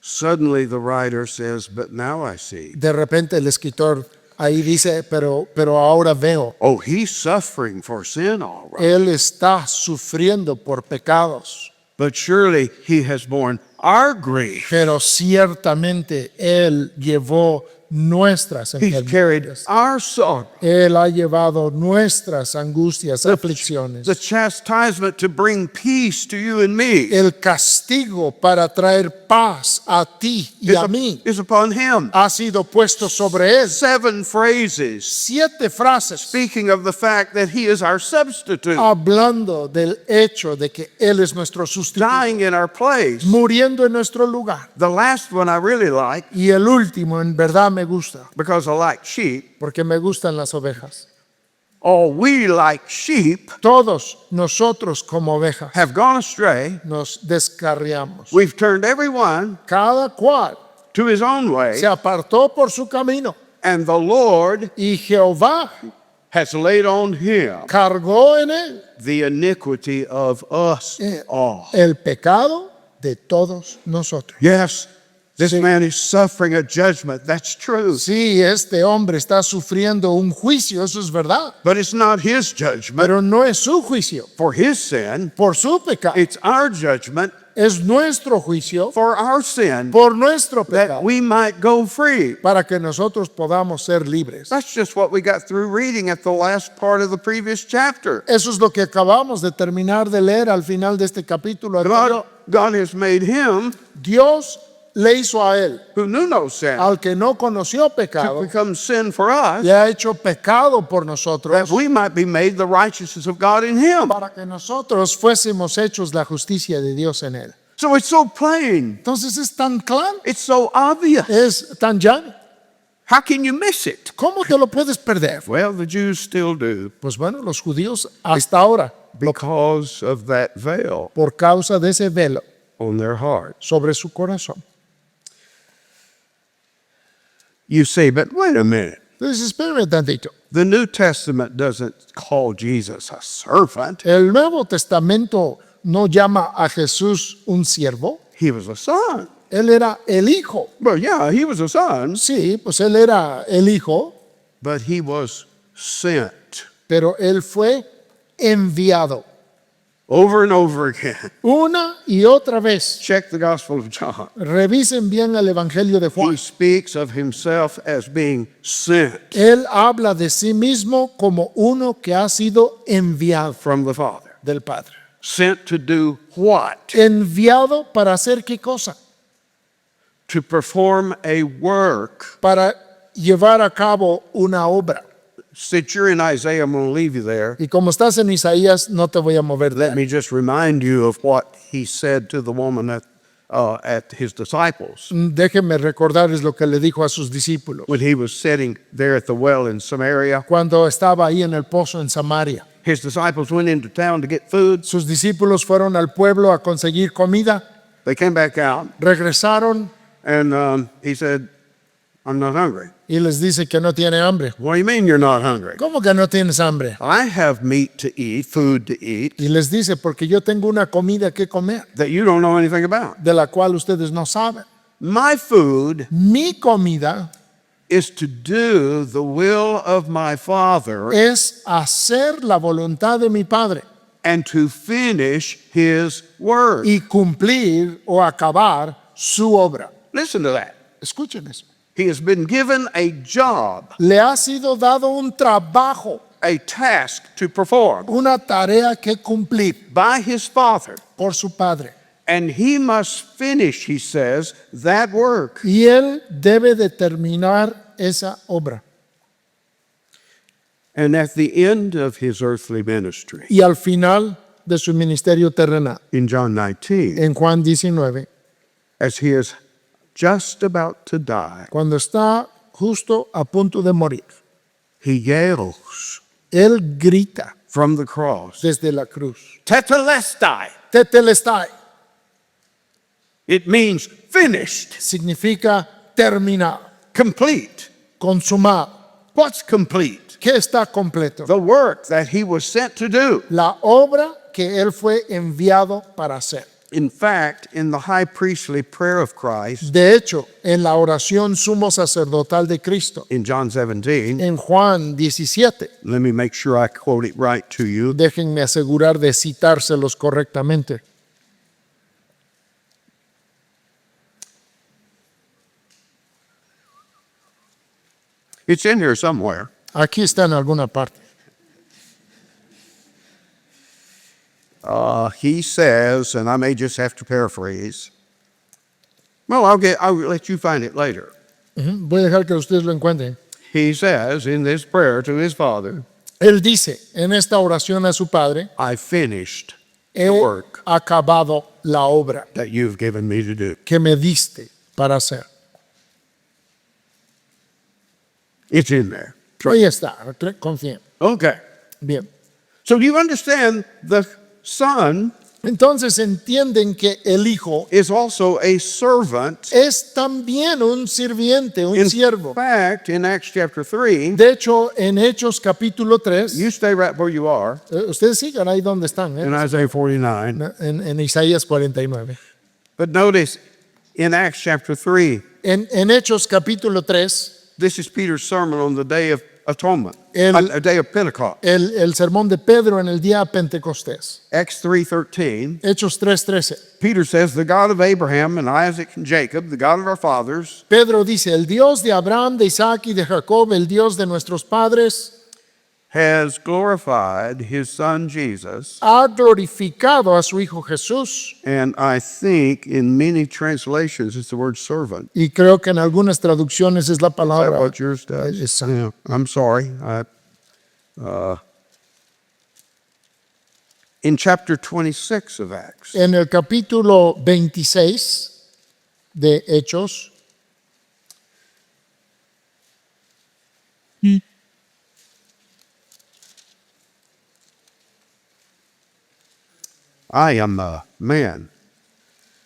S1: Suddenly the writer says, but now I see.
S2: De repente el escritor ahí dice, pero ahora veo.
S1: Oh, he's suffering for sin, all right.
S2: Él está sufriendo por pecados,
S1: But surely he has borne our grief.
S2: pero ciertamente Él llevó nuestras
S1: He's carried
S2: enfermedades.
S1: our sorrow.
S2: Él ha llevado nuestras angustias, aflicciones.
S1: The chastisement to bring peace to you and me
S2: El castigo para traer paz a ti y a mí
S1: is upon him.
S2: ha sido puesto sobre Él.
S1: 7 phrases
S2: 7 frases
S1: speaking of the fact that he is our substitute,
S2: hablando del hecho de que Él es nuestro sustituto,
S1: dying in our place.
S2: muriendo en nuestro lugar.
S1: The last one I really like
S2: Y el último, en verdad me gusta,
S1: because I like sheep.
S2: porque me gustan las ovejas.
S1: All we like sheep
S2: Todos nosotros como ovejas
S1: have gone astray.
S2: nos descarriamos.
S1: We've turned everyone
S2: Cada cual
S1: to his own way,
S2: se apartó por su camino
S1: and the Lord
S2: y Jehová
S1: has laid on him
S2: cargó en él
S1: the iniquity of us all.
S2: el pecado de todos nosotros.
S1: Yes, this
S2: Sí.
S1: man is suffering a judgment. That's true.
S2: Sí, este hombre está sufriendo un juicio, eso es verdad,
S1: But it's not his judgment
S2: pero no es su juicio
S1: for his sin.
S2: por su pecado,
S1: It's our judgment
S2: es nuestro juicio
S1: for our sin,
S2: por nuestro
S1: that
S2: pecado,
S1: we might go free.
S2: para que nosotros podamos ser libres.
S1: That's just what we got through reading at the last part of the previous chapter.
S2: Eso es lo que acabamos de terminar de leer al final de este capítulo anterior.
S1: God has made him
S2: Dios le hizo a él,
S1: who knew no sin
S2: al que no conoció
S1: to
S2: pecado,
S1: become sin for us,
S2: le ha hecho pecado por
S1: that
S2: nosotros,
S1: we might be made the righteousness of God in him.
S2: para que nosotros fuésemos hechos la justicia de Dios en él.
S1: So it's so plain.
S2: Entonces es tan claro,
S1: It's so obvious.
S2: es tan llano.
S1: How can you miss it?
S2: ¿Cómo te lo puedes perder?
S1: Well, the Jews still do
S2: Pues bueno, los judíos hasta ahora,
S1: because of that veil
S2: por causa de ese velo
S1: on their heart.
S2: sobre su corazón.
S1: You say, but wait a minute.
S2: Entonces, espérame tantito.
S1: The New Testament doesn't call Jesus a servant.
S2: El Nuevo Testamento no llama a Jesús un siervo.
S1: He was a son.
S2: Él era el hijo.
S1: Well, yeah, he was a son,
S2: Sí, pues él era el hijo,
S1: but he was sent
S2: pero él fue enviado
S1: over and over again.
S2: una y otra vez.
S1: Check the Gospel of John.
S2: Revisen bien el Evangelio de
S1: He
S2: Juan.
S1: speaks of himself as being sent
S2: Él habla de sí mismo como uno que ha sido enviado
S1: from the Father.
S2: del Padre.
S1: Sent to do what?
S2: Enviado para hacer qué cosa?
S1: To perform a work.
S2: Para llevar a cabo una obra.
S1: Since you're in Isaiah, I'm going to leave you there.
S2: Y como estás en Isaías, no te voy a mover de
S1: Let
S2: ahí.
S1: me just remind you of what he said to the woman at his disciples
S2: Déjenme recordarles lo que le dijo a sus discípulos
S1: when he was sitting there at the well in Samaria.
S2: cuando estaba ahí en el pozo en Samaria.
S1: His disciples went into town to get food.
S2: Sus discípulos fueron al pueblo a conseguir comida,
S1: They came back out,
S2: regresaron
S1: and he said, I'm not hungry.
S2: y les dice que no tiene hambre.
S1: What do you mean you're not hungry?
S2: ¿Cómo que no tienes hambre?
S1: I have meat to eat, food to eat,
S2: Y les dice, porque yo tengo una comida que comer,
S1: that you don't know anything about.
S2: de la cual ustedes no saben.
S1: My food
S2: Mi comida
S1: is to do the will of my Father
S2: es hacer la voluntad de mi Padre
S1: and to finish his work.
S2: y cumplir o acabar su obra.
S1: Listen to that.
S2: Escuchen eso.
S1: He has been given a job,
S2: Le ha sido dado un trabajo,
S1: a task to perform
S2: una tarea que cumplir
S1: by his Father.
S2: por su Padre.
S1: And he must finish, he says, that work.
S2: Y él debe de terminar esa obra.
S1: And at the end of his earthly ministry,
S2: Y al final de su ministerio terrenal,
S1: in John 19,
S2: en Juan 19,
S1: as he is just about to die,
S2: cuando está justo a punto de morir,
S1: he yells
S2: él grita
S1: from the cross,
S2: desde la cruz,
S1: Tetelestai,
S2: Tetelestai,
S1: It means finished,
S2: significa terminado,
S1: complete.
S2: consumado.
S1: What's complete?
S2: ¿Qué está completo?
S1: The work that he was sent to do.
S2: La obra que él fue enviado para hacer.
S1: In fact, in the high priestly prayer of Christ
S2: De hecho, en la oración sumo sacerdotal de Cristo,
S1: in John 17,
S2: en Juan 17,
S1: let me make sure I quote it right to you.
S2: déjenme asegurar de citárselos correctamente.
S1: It's in here somewhere.
S2: Aquí está en alguna parte.
S1: He says, and I may just have to paraphrase. Well, I'll let you find it later.
S2: Voy a dejar que ustedes lo encuentren.
S1: He says in this prayer to his Father,
S2: Él dice en esta oración a su Padre,
S1: I finished
S2: he
S1: the work
S2: acabado la obra
S1: that you've given me to do.
S2: que me diste para hacer.
S1: It's in there.
S2: Ahí está, confíen.
S1: Okay.
S2: Bien.
S1: So do you understand the Son
S2: Entonces entienden que el Hijo
S1: is also a servant?
S2: es también un sirviente, un
S1: In
S2: siervo.
S1: fact, in Acts chapter 3,
S2: De hecho, en Hechos capítulo 3,
S1: you stay right where you are,
S2: ustedes sigan ahí donde están,
S1: in Isaiah 49.
S2: en Isaías 49.
S1: But notice in Acts chapter 3,
S2: En Hechos capítulo 3,
S1: this is Peter's sermon on the day of atonement,
S2: El-
S1: a day of Pentecost.
S2: el sermón de Pedro en el día Pentecostés.
S1: Acts 3:13,
S2: Hechos 3:13.
S1: Peter says, the God of Abraham and Isaac and Jacob, the God of our fathers,
S2: Pedro dice, el Dios de Abraham, de Isaac y de Jacob, el Dios de nuestros padres,
S1: has glorified his son Jesus.
S2: ha glorificado a su Hijo Jesús.
S1: And I think in many translations it's the word servant.
S2: Y creo que en algunas traducciones es la
S1: Is that
S2: palabra.
S1: what yours does?
S2: Esa.
S1: Yeah, I'm sorry. In chapter 26 of Acts,
S2: En el capítulo 26 de Hechos,
S1: I am a man.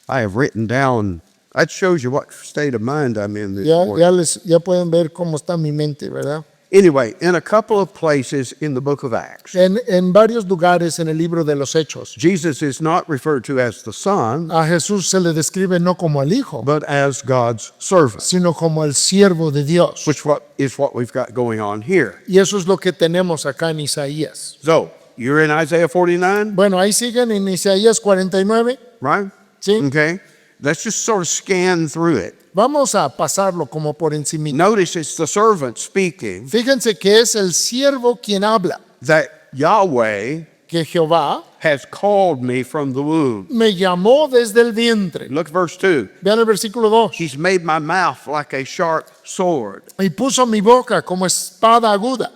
S1: I have written down, that shows you what state of mind I'm in this morning.
S2: ya pueden ver cómo está mi mente, ¿verdad?
S1: Anyway, in a couple of places in the book of Acts,
S2: En varios lugares en el libro de los Hechos,
S1: Jesus is not referred to as the Son,
S2: a Jesús se le describe no como el Hijo,
S1: but as God's servant,
S2: sino como el siervo de Dios.
S1: which is what we've got going on here.
S2: Y eso es lo que tenemos acá en Isaías.
S1: So, you're in Isaiah 49,
S2: Bueno, ahí siguen en Isaías 49.
S1: right?
S2: Sí.
S1: Okay. Let's just sort of scan through it.
S2: Vamos a pasarlo como por encima.
S1: Notice it's the servant speaking
S2: Fíjense que es el siervo quien habla,
S1: that Yahweh
S2: que Jehová
S1: has called me from the womb.
S2: me llamó desde el vientre.
S1: Look verse 2.
S2: Vean el versículo 2.
S1: He's made my mouth like a sharp sword.
S2: Y puso mi boca como espada aguda.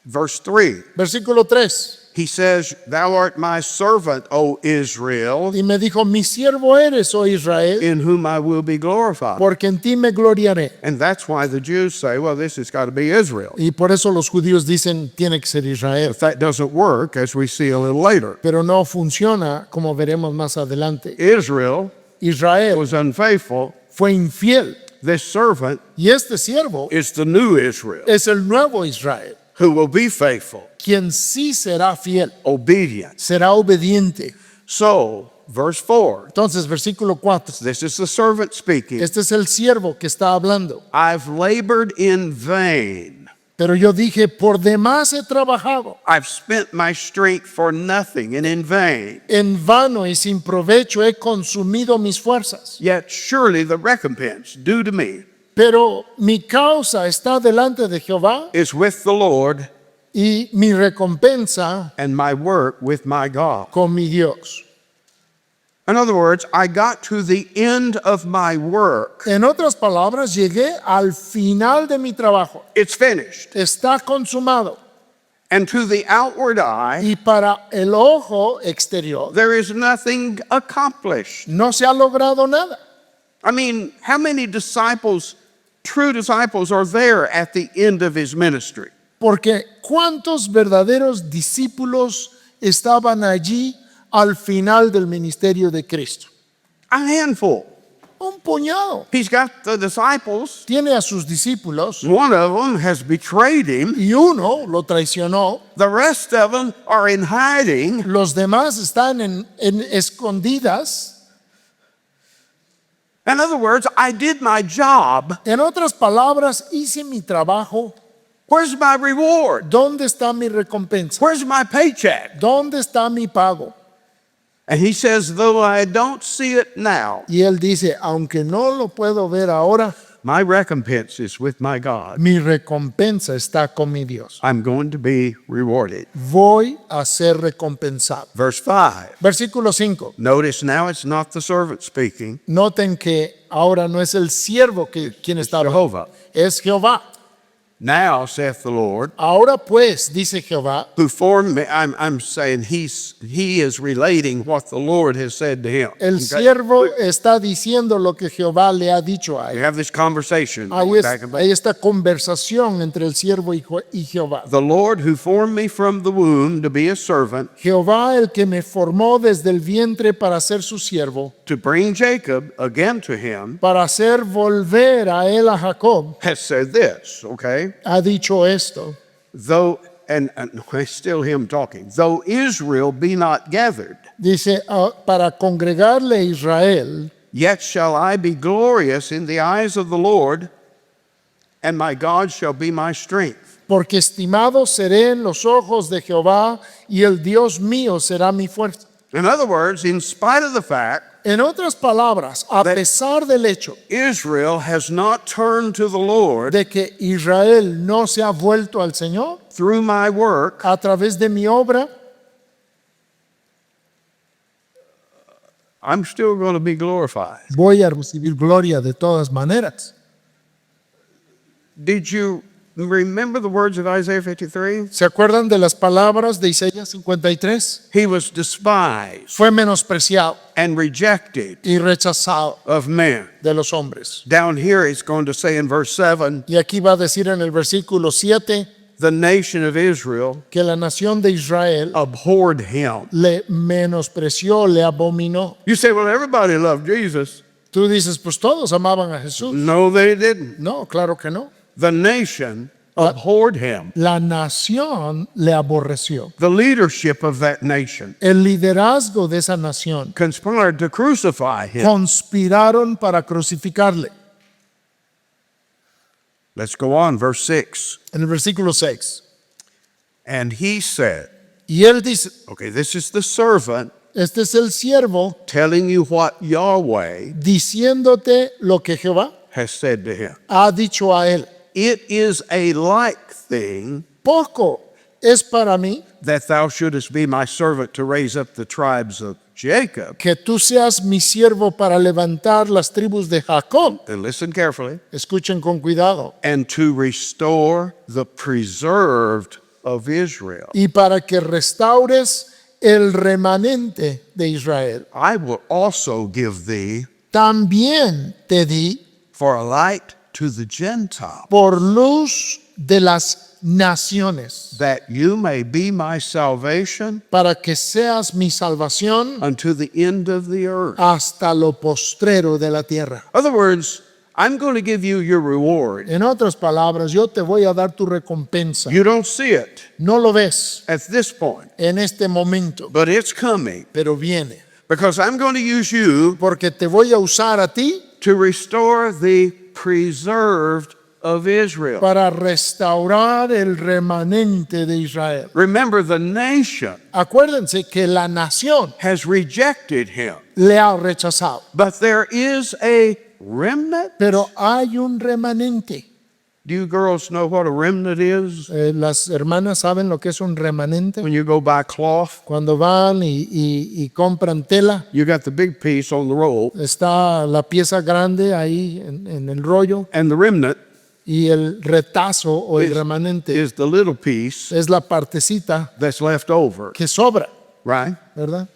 S1: Verse 3.
S2: Versículo 3.
S1: He says, Thou art my servant, O Israel,
S2: Y me dijo, mi siervo eres, oh Israel,
S1: in whom I will be glorified.
S2: porque en ti me gloriaré.
S1: And that's why the Jews say, well, this has got to be Israel.
S2: Y por eso los judíos dicen, tiene que ser Israel.
S1: If that doesn't work, as we see a little later,
S2: Pero no funciona, como veremos más adelante.
S1: Israel
S2: Israel
S1: was unfaithful.
S2: fue infiel.
S1: This servant
S2: Y este siervo
S1: is the new Israel,
S2: es el nuevo Israel,
S1: who will be faithful,
S2: quien sí será fiel,
S1: obedient.
S2: será obediente.
S1: So, verse 4,
S2: Entonces, versículo 4.
S1: this is the servant speaking.
S2: Este es el siervo que está hablando.
S1: I've labored in vain.
S2: Pero yo dije, por demás he trabajado,
S1: I've spent my strength for nothing and in vain.
S2: en vano y sin provecho he consumido mis fuerzas.
S1: Yet surely the recompense due to me
S2: Pero mi causa está delante de Jehová
S1: is with the Lord,
S2: y mi recompensa
S1: and my work with my God.
S2: con mi Dios.
S1: In other words, I got to the end of my work.
S2: En otras palabras, llegué al final de mi trabajo.
S1: It's finished.
S2: Está consumado.
S1: And to the outward eye,
S2: Y para el ojo exterior
S1: there is nothing accomplished.
S2: no se ha logrado nada.
S1: I mean, how many disciples, true disciples, are there at the end of his ministry?
S2: Porque ¿cuántos verdaderos discípulos estaban allí al final del ministerio de Cristo?
S1: A handful.
S2: Un puñado.
S1: He's got the disciples.
S2: Tiene a sus discípulos
S1: One of them has betrayed him.
S2: y uno lo traicionó.
S1: The rest of them are in hiding.
S2: Los demás están en escondidas.
S1: In other words, I did my job.
S2: En otras palabras, hice mi trabajo.
S1: Where's my reward?
S2: ¿Dónde está mi recompensa?
S1: Where's my paycheck?
S2: ¿Dónde está mi pago?
S1: And he says, though I don't see it now,
S2: Y él dice, aunque no lo puedo ver ahora,
S1: my recompense is with my God.
S2: mi recompensa está con mi Dios.
S1: I'm going to be rewarded.
S2: Voy a ser recompensado.
S1: Verse 5.
S2: Versículo 5.
S1: Notice now it's not the servant speaking,
S2: Noten que ahora no es el siervo quien está hablando,
S1: Jehovah.
S2: es Jehová.
S1: Now saith the Lord,
S2: Ahora pues, dice Jehová,
S1: who formed me. I'm saying he is relating what the Lord has said to him.
S2: el
S1: Okay?
S2: siervo está diciendo lo que Jehová le ha dicho a
S1: We
S2: él.
S1: have this conversation back and back.
S2: Hay esta conversación entre el siervo y Jehová.
S1: The Lord who formed me from the womb to be a servant,
S2: Jehová, el que me formó desde el vientre para ser su siervo,
S1: to bring Jacob again to him,
S2: para hacer volver a él a Jacob,
S1: has said this, okay?
S2: ha dicho esto.
S1: Though, and it's still him talking, though Israel be not gathered,
S2: Dice, para congregarle a Israel,
S1: yet shall I be glorious in the eyes of the Lord, and my God shall be my strength.
S2: porque estimado seré en los ojos de Jehová y el Dios mío será mi fuerza.
S1: In other words, in spite of the fact
S2: En otras palabras, a pesar del hecho
S1: Israel has not turned to the Lord
S2: de que Israel no se ha vuelto al Señor
S1: through my work,
S2: a través de mi obra,
S1: I'm still going to be glorified.
S2: voy a recibir gloria de todas maneras.
S1: Did you remember the words of Isaiah 53?
S2: ¿Se acuerdan de las palabras de Isaías 53?
S1: He was despised
S2: Fue menospreciado
S1: and rejected
S2: y rechazado
S1: of men.
S2: de los hombres.
S1: Down here, he's going to say in verse 7,
S2: Y aquí va a decir en el versículo 7
S1: the nation of Israel
S2: que la nación de Israel
S1: abhorred him.
S2: le menospreció, le abominó.
S1: You say, well, everybody loved Jesus.
S2: Tú dices, pues todos amaban a Jesús.
S1: No, they didn't.
S2: No, claro que no.
S1: The nation abhorred him.
S2: La nación le aborreció.
S1: The leadership of that nation
S2: El liderazgo de esa nación
S1: conspired to crucify him.
S2: conspiraron para crucificarle.
S1: Let's go on, verse 6.
S2: En el versículo 6.
S1: And he said,
S2: Y él dice,
S1: okay, this is the servant
S2: este es el siervo
S1: telling you what Yahweh
S2: diciéndote lo que Jehová
S1: has said to him.
S2: ha dicho a él.
S1: It is a like thing
S2: Poco es para mí
S1: that thou shouldest be my servant to raise up the tribes of Jacob.
S2: que tú seas mi siervo para levantar las tribus de Jacob.
S1: And listen carefully.
S2: Escuchen con cuidado.
S1: And to restore the preserved of Israel.
S2: Y para que restaures el remanente de Israel.
S1: I will also give thee
S2: También te di
S1: for a light to the Gentiles,
S2: por luz de las naciones,
S1: that you may be my salvation
S2: para que seas mi salvación
S1: unto the end of the earth.
S2: hasta lo postrero de la tierra.
S1: In other words, I'm going to give you your reward.
S2: En otras palabras, yo te voy a dar tu recompensa.
S1: You don't see it
S2: No lo ves
S1: at this point,
S2: en este momento,
S1: but it's coming
S2: pero viene.
S1: because I'm going to use you
S2: Porque te voy a usar a ti
S1: to restore the preserved of Israel.
S2: para restaurar el remanente de Israel.
S1: Remember, the nation
S2: Acuérdense que la nación
S1: has rejected him,
S2: le ha rechazado,
S1: but there is a remnant.
S2: pero hay un remanente.
S1: Do you girls know what a remnant is?
S2: Las hermanas saben lo que es un remanente.
S1: When you go buy cloth,
S2: Cuando van y compran tela,
S1: you got the big piece on the roll,
S2: está la pieza grande ahí en el rollo
S1: and the remnant
S2: y el retazo o el remanente
S1: is the little piece
S2: es la partecita
S1: that's left over,
S2: que sobra,
S1: right?
S2: ¿verdad?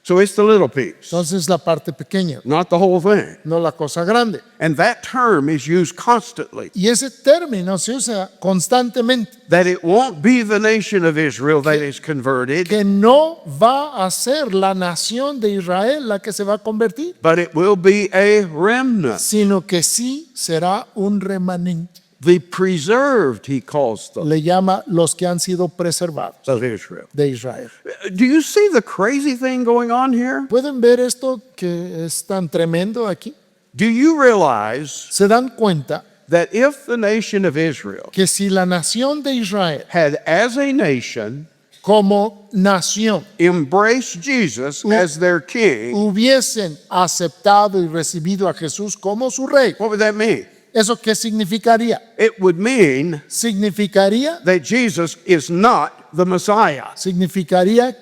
S1: So it's the little piece,
S2: Entonces la parte pequeña,
S1: not the whole thing.
S2: no la cosa grande.
S1: And that term is used constantly,
S2: Y ese término se usa constantemente,
S1: that it won't be the nation of Israel that is converted,
S2: que no va a ser la nación de Israel la que se va a convertir,
S1: but it will be a remnant.
S2: sino que sí será un remanente.
S1: The preserved, he calls them,
S2: Le llama los que han sido preservados
S1: of Israel.
S2: de Israel.
S1: Do you see the crazy thing going on here?
S2: ¿Pueden ver esto que es tan tremendo aquí?
S1: Do you realize
S2: Se dan cuenta
S1: that if the nation of Israel
S2: que si la nación de Israel
S1: had, as a nation,
S2: como nación
S1: embraced Jesus as their king,
S2: hubiesen aceptado y recibido a Jesús como su rey,
S1: what would that mean?
S2: ¿eso qué significaría?
S1: It would mean
S2: Significaría
S1: that Jesus is not the Messiah.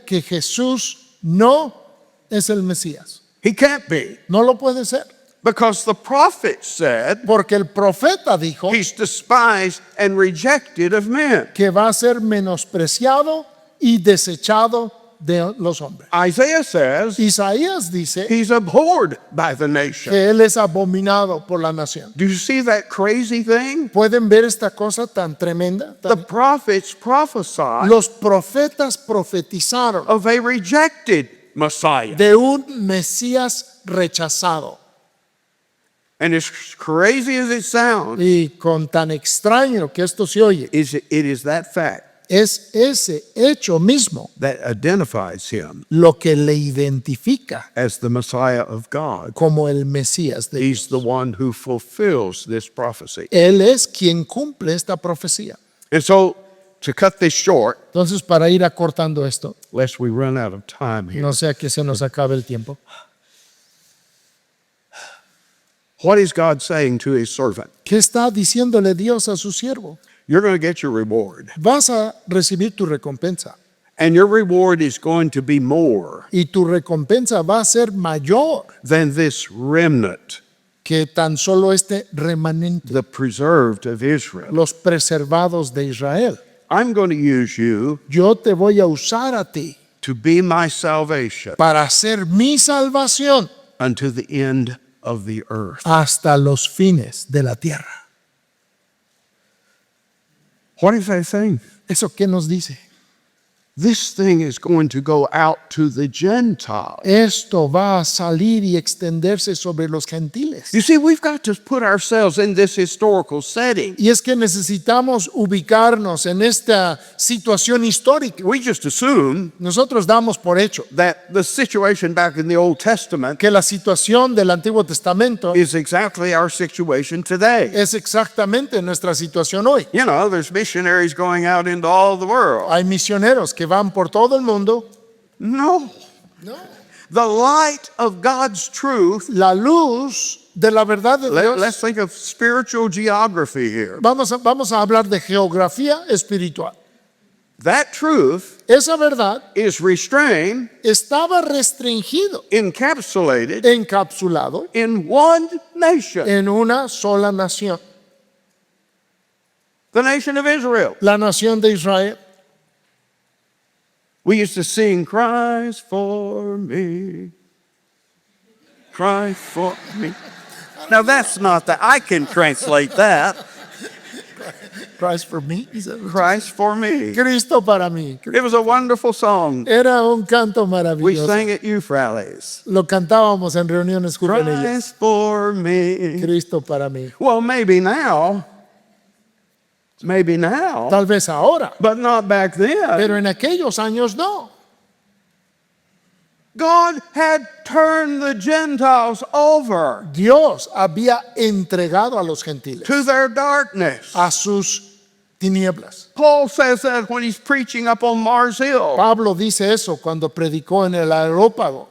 S2: que Jesús no es el Mesías.
S1: He can't be,
S2: No lo puede ser.
S1: because the prophet said
S2: Porque el profeta dijo
S1: he's despised and rejected of men.
S2: que va a ser menospreciado y desechado de los hombres.
S1: Isaiah says
S2: Isaías dice
S1: he's abhorred by the nation.
S2: que él es abominado por la nación.
S1: Do you see that crazy thing?
S2: ¿Pueden ver esta cosa tan tremenda?
S1: The prophets prophesied
S2: Los profetas profetizaron
S1: of a rejected Messiah.
S2: de un Mesías rechazado.
S1: And as crazy as it sounds,
S2: Y con tan extraño que esto se oye,
S1: it is that fact
S2: es ese hecho mismo
S1: that identifies him
S2: lo que le identifica
S1: as the Messiah of God.
S2: como el Mesías de
S1: He's
S2: Dios.
S1: the one who fulfills this prophecy.
S2: Él es quien cumple esta profecía.
S1: And so, to cut this short,
S2: Entonces, para ir acortando esto,
S1: lest we run out of time here,
S2: no sea que se nos acabe el tiempo.
S1: what is God saying to his servant?
S2: ¿Qué está diciéndole Dios a su siervo?
S1: You're going to get your reward.
S2: Vas a recibir tu recompensa
S1: And your reward is going to be more
S2: y tu recompensa va a ser mayor
S1: than this remnant,
S2: que tan solo este remanente,
S1: the preserved of Israel.
S2: los preservados de Israel.
S1: I'm going to use you
S2: Yo te voy a usar a ti
S1: to be my salvation
S2: para ser mi salvación
S1: unto the end of the earth.
S2: hasta los fines de la tierra.
S1: What is that saying?
S2: ¿Eso qué nos dice?
S1: This thing is going to go out to the Gentiles.
S2: Esto va a salir y extenderse sobre los gentiles.
S1: You see, we've got to put ourselves in this historical setting.
S2: Y es que necesitamos ubicarnos en esta situación histórica.
S1: We just assume
S2: Nosotros damos por hecho
S1: that the situation back in the Old Testament
S2: que la situación del Antiguo Testamento
S1: is exactly our situation today.
S2: es exactamente nuestra situación hoy.
S1: You know, there's missionaries going out into all the world.
S2: Hay misioneros que van por todo el mundo.
S1: No. The light of God's truth.
S2: La luz de la verdad de
S1: Let's
S2: Dios.
S1: think of spiritual geography here.
S2: Vamos a hablar de geografía espiritual.
S1: That truth
S2: Esa verdad
S1: is restrained,
S2: estaba restringido,
S1: encapsulated
S2: encapsulado
S1: in one nation,
S2: en una sola nación,
S1: the nation of Israel.
S2: la nación de Israel.
S1: We used to sing, "Christ for me, Christ for me." Now that's not that. I can translate that.
S2: Christ for me.
S1: Christ for me.
S2: Cristo para mí.
S1: It was a wonderful song.
S2: Era un canto
S1: We
S2: maravilloso.
S1: sang at youth rallies.
S2: Lo cantábamos en reuniones juveniles.
S1: Christ for me.
S2: Cristo para mí.
S1: Well, maybe now,
S2: Tal vez ahora,
S1: but not back then.
S2: pero en aquellos años no.
S1: God had turned the Gentiles over
S2: Dios había entregado a los gentiles
S1: to their darkness.
S2: a sus tinieblas.
S1: Paul says that when he's preaching up on Mars Hill.
S2: Pablo dice eso cuando predicó en el aerópago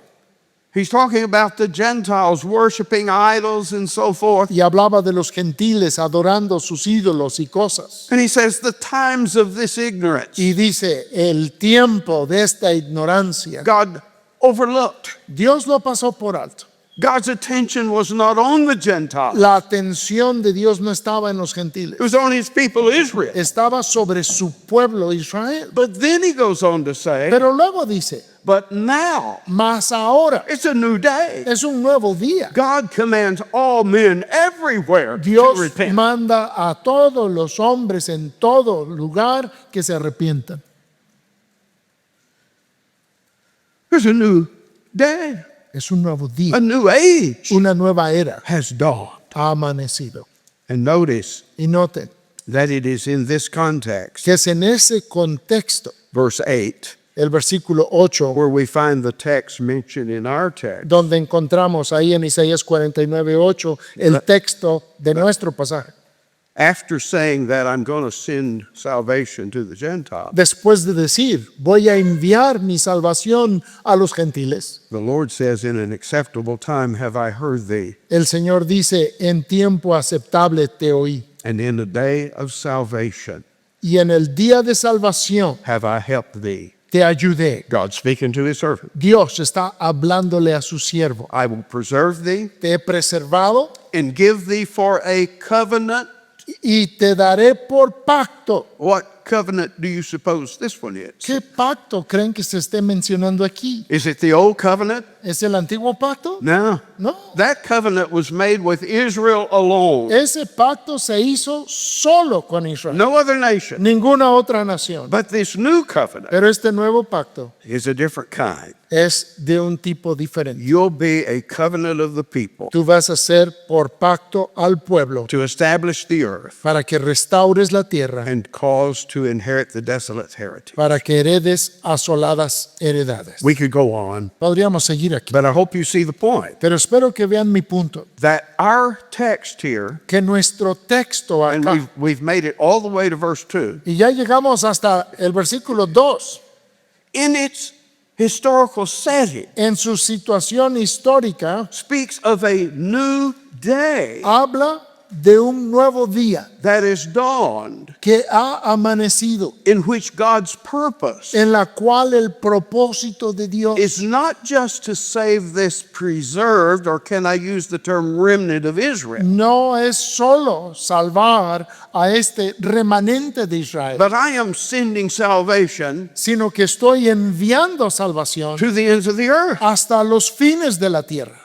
S1: He's talking about the Gentiles worshiping idols and so forth.
S2: y hablaba de los gentiles adorando sus ídolos y cosas.
S1: And he says the times of this ignorance
S2: Y dice, el tiempo de esta ignorancia,
S1: God overlooked.
S2: Dios lo pasó por alto.
S1: God's attention was not on the Gentiles.
S2: La atención de Dios no estaba en los gentiles,
S1: It was on his people Israel.
S2: estaba sobre su pueblo Israel.
S1: But then he goes on to say,
S2: Pero luego dice,
S1: but now
S2: mas ahora
S1: it's a new day.
S2: es un nuevo día.
S1: God commands all men everywhere to
S2: Dios
S1: repent.
S2: manda a todos los hombres en todo lugar que se arrepientan.
S1: There's a new day.
S2: Es un nuevo día,
S1: A new age
S2: una nueva era
S1: has dawned.
S2: ha amanecido.
S1: And notice
S2: Y noten
S1: that it is in this context,
S2: que es en ese contexto,
S1: verse 8,
S2: el versículo 8,
S1: where we find the text mentioned in our text.
S2: donde encontramos ahí en Isaías 49:8 el texto de nuestro pasaje.
S1: After saying that I'm going to send salvation to the Gentiles,
S2: Después de decir, voy a enviar mi salvación a los gentiles,
S1: the Lord says, in an acceptable time have I heard thee,
S2: el Señor dice, en tiempo aceptable te oí,
S1: and in the day of salvation
S2: y en el día de salvación
S1: have I helped thee.
S2: te ayudé.
S1: God speaking to his servant.
S2: Dios está hablándole a su siervo.
S1: I will preserve thee
S2: Te he preservado
S1: and give thee for a covenant.
S2: y te daré por pacto.
S1: What covenant do you suppose this one is?
S2: ¿Qué pacto creen que se esté mencionando aquí?
S1: Is it the old covenant?
S2: ¿Es el antiguo pacto?
S1: No.
S2: No.
S1: That covenant was made with Israel alone.
S2: Ese pacto se hizo solo con Israel,
S1: No other nation.
S2: ninguna otra nación.
S1: But this new covenant
S2: Pero este nuevo pacto
S1: is a different kind.
S2: es de un tipo diferente.
S1: You'll be a covenant of the people
S2: Tú vas a ser por pacto al pueblo
S1: to establish the earth
S2: para que restaures la tierra,
S1: and cause to inherit the desolate heritage.
S2: para que heredes asoladas heredades.
S1: We could go on,
S2: Podríamos seguir aquí,
S1: but I hope you see the point
S2: pero espero que vean mi punto,
S1: that our text here,
S2: que nuestro texto
S1: and
S2: acá,
S1: we've made it all the way to verse 2,
S2: y ya llegamos hasta el versículo 2,
S1: in its historical setting,
S2: en su situación histórica,
S1: speaks of a new day
S2: habla de un nuevo día
S1: that is dawned,
S2: que ha amanecido,
S1: in which God's purpose
S2: en la cual el propósito de Dios
S1: is not just to save this preserved, or can I use the term remnant of Israel,
S2: no es solo salvar a este remanente de Israel,
S1: but I am sending salvation
S2: sino que estoy enviando salvación
S1: to the ends of the earth.
S2: hasta los fines de la tierra.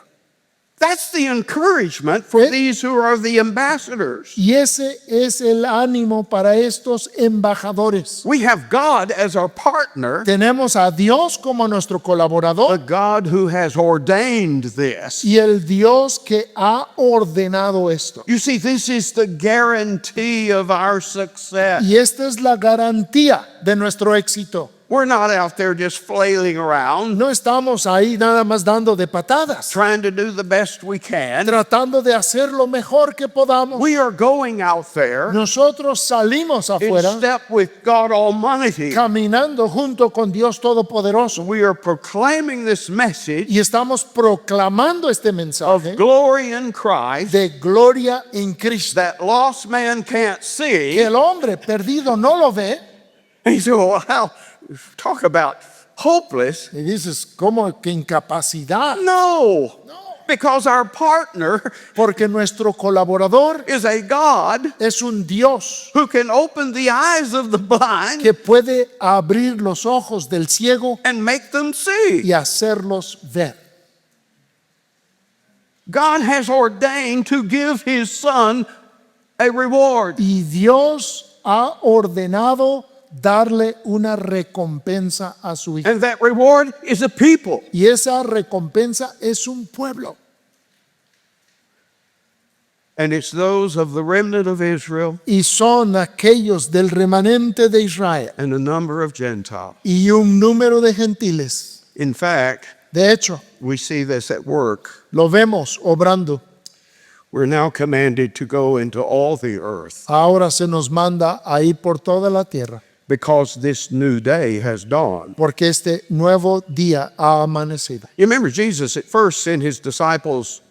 S1: That's the encouragement for these who are the ambassadors.
S2: Y ese es el ánimo para estos embajadores.
S1: We have God as our partner,
S2: Tenemos a Dios como nuestro
S1: a
S2: colaborador
S1: God who has ordained this.
S2: y el Dios que ha ordenado esto.
S1: You see, this is the guarantee of our success.
S2: Y esta es la garantía de nuestro éxito.
S1: We're not out there just flailing around,
S2: No estamos ahí nada más dando de patadas,
S1: trying to do the best we can.
S2: tratando de hacer lo mejor que podamos.
S1: We are going out there
S2: Nosotros salimos
S1: in
S2: afuera
S1: step with God Almighty.
S2: caminando junto con Dios Todopoderoso
S1: We are proclaiming this message
S2: y estamos proclamando este
S1: of
S2: mensaje
S1: glory in Christ
S2: de gloria en Cristo.
S1: that lost man can't
S2: Que
S1: see.
S2: el hombre perdido no lo ve
S1: And you say, well, how? Talk about hopeless.
S2: y dices, ¿cómo que incapacidad?
S1: No, because our partner
S2: Porque nuestro colaborador
S1: is a God
S2: es un Dios
S1: who can open the eyes of the blind
S2: que puede abrir los ojos del ciego
S1: and make them see.
S2: y hacerlos ver.
S1: God has ordained to give his son a reward.
S2: Y Dios ha ordenado darle una recompensa a su hijo.
S1: And that reward is a people.
S2: Y esa recompensa es un pueblo.
S1: And it's those of the remnant of Israel
S2: Y son aquellos del remanente de Israel
S1: and a number of Gentiles.
S2: y un número de gentiles.
S1: In fact,
S2: De hecho,
S1: we see this at work.
S2: lo vemos obrando.
S1: We're now commanded to go into all the earth
S2: Ahora se nos manda a ir por toda la tierra,
S1: because this new day has dawned.
S2: porque este nuevo día ha amanecido.
S1: You remember Jesus at first sent his disciples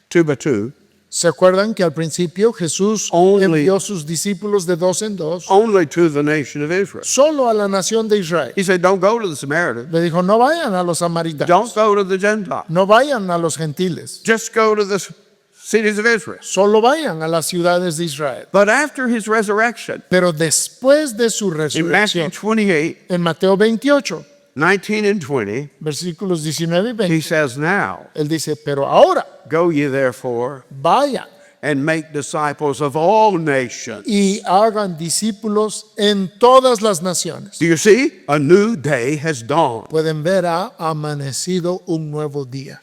S1: two by two,
S2: ¿Se acuerdan que al principio Jesús
S1: Only-
S2: envió sus discípulos de dos en dos
S1: only to the nation of Israel.
S2: solo a la nación de Israel?
S1: He said, don't go to the Samaritans.
S2: Le dijo, no vayan a los
S1: Don't
S2: samaritanos,
S1: go to the Gentiles.
S2: no vayan a los gentiles,
S1: Just go to the cities of Israel.
S2: solo vayan a las ciudades de Israel.
S1: But after his resurrection,
S2: Pero después de su
S1: in Matthew
S2: resurrección,
S1: 28,
S2: en Mateo 28,
S1: 19 and 20,
S2: versículos 19 y
S1: he
S2: 20,
S1: says, now
S2: él dice, pero ahora
S1: go ye therefore
S2: vayan
S1: and make disciples of all nations.
S2: y hagan discípulos en todas las naciones.
S1: Do you see? A new day has dawned.
S2: Pueden ver, ha amanecido un nuevo día.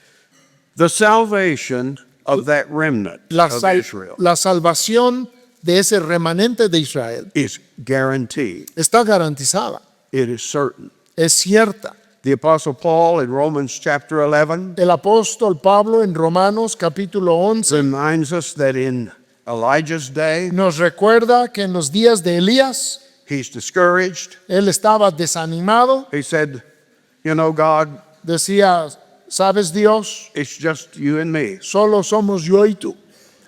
S1: The salvation of that remnant
S2: La,
S1: of
S2: sal-
S1: Israel
S2: la salvación de ese remanente de Israel
S1: is guaranteed.
S2: está garantizada,
S1: It is certain.
S2: es cierta.
S1: The Apostle Paul in Romans chapter 11
S2: El apóstol Pablo en Romanos capítulo 11
S1: reminds us that in Elijah's day,
S2: nos recuerda que en los días de Elías
S1: he's discouraged.
S2: él estaba desanimado,
S1: He said, you know, God,
S2: decía, sabes Dios,
S1: it's just you and me.
S2: solo somos yo y tú.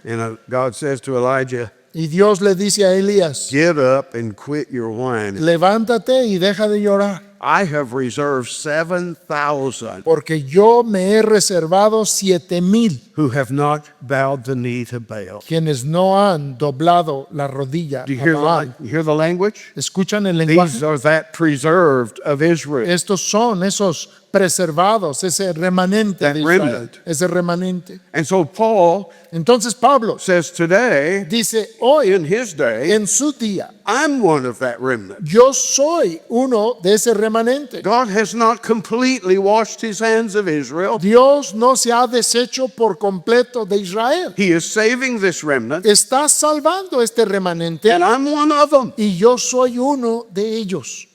S1: And God says to Elijah,
S2: Y Dios le dice a Elías,
S1: get up and quit your whining.
S2: levántate y deja de llorar,
S1: I have reserved 7,000
S2: porque yo me he reservado 7,000
S1: who have not bowed the knee to Baal.
S2: quienes no han doblado la rodilla
S1: Do you
S2: a
S1: hear
S2: Baal.
S1: you hear the language?
S2: ¿Escuchan el
S1: These
S2: lenguaje?
S1: are that preserved of Israel.
S2: Estos son esos preservados, ese remanente
S1: That
S2: de Israel,
S1: remnant.
S2: ese remanente.
S1: And so Paul
S2: Entonces Pablo
S1: says today,
S2: dice, hoy
S1: in his day,
S2: en su día,
S1: I'm one of that remnant.
S2: yo soy uno de ese remanente.
S1: God has not completely washed his hands of Israel.
S2: Dios no se ha deshecho por completo de Israel.
S1: He is saving this remnant,
S2: Está salvando este remanente
S1: and I'm one of them.
S2: y yo soy uno de ellos.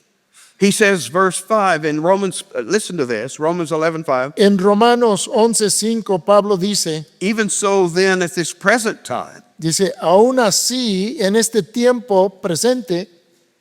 S1: He says, verse 5 in Romans, listen to this, Romans 11:5.
S2: En Romanos 11:5 Pablo dice,
S1: Even so, then, at this present time,
S2: aún así en este tiempo presente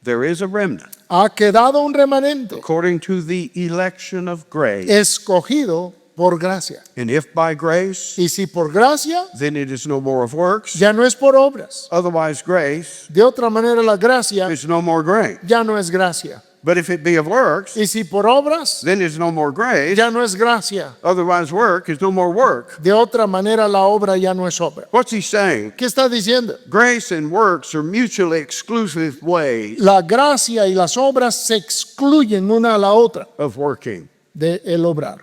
S1: there is a remnant,
S2: ha quedado un remanente
S1: according to the election of grace.
S2: escogido por gracia.
S1: And if by grace,
S2: Y si por gracia,
S1: then it is no more of works.
S2: ya no es por obras.
S1: Otherwise, grace
S2: De otra manera, la gracia
S1: is no more grace.
S2: ya no es gracia.
S1: But if it be of works,
S2: Y si por obras,
S1: then it's no more grace.
S2: ya no es gracia.
S1: Otherwise, work is no more work.
S2: De otra manera, la obra ya no es obra.
S1: What's he saying?
S2: ¿Qué está diciendo?
S1: Grace and works are mutually exclusive ways
S2: La gracia y las obras se excluyen una a la otra
S1: of working.
S2: de el obrar.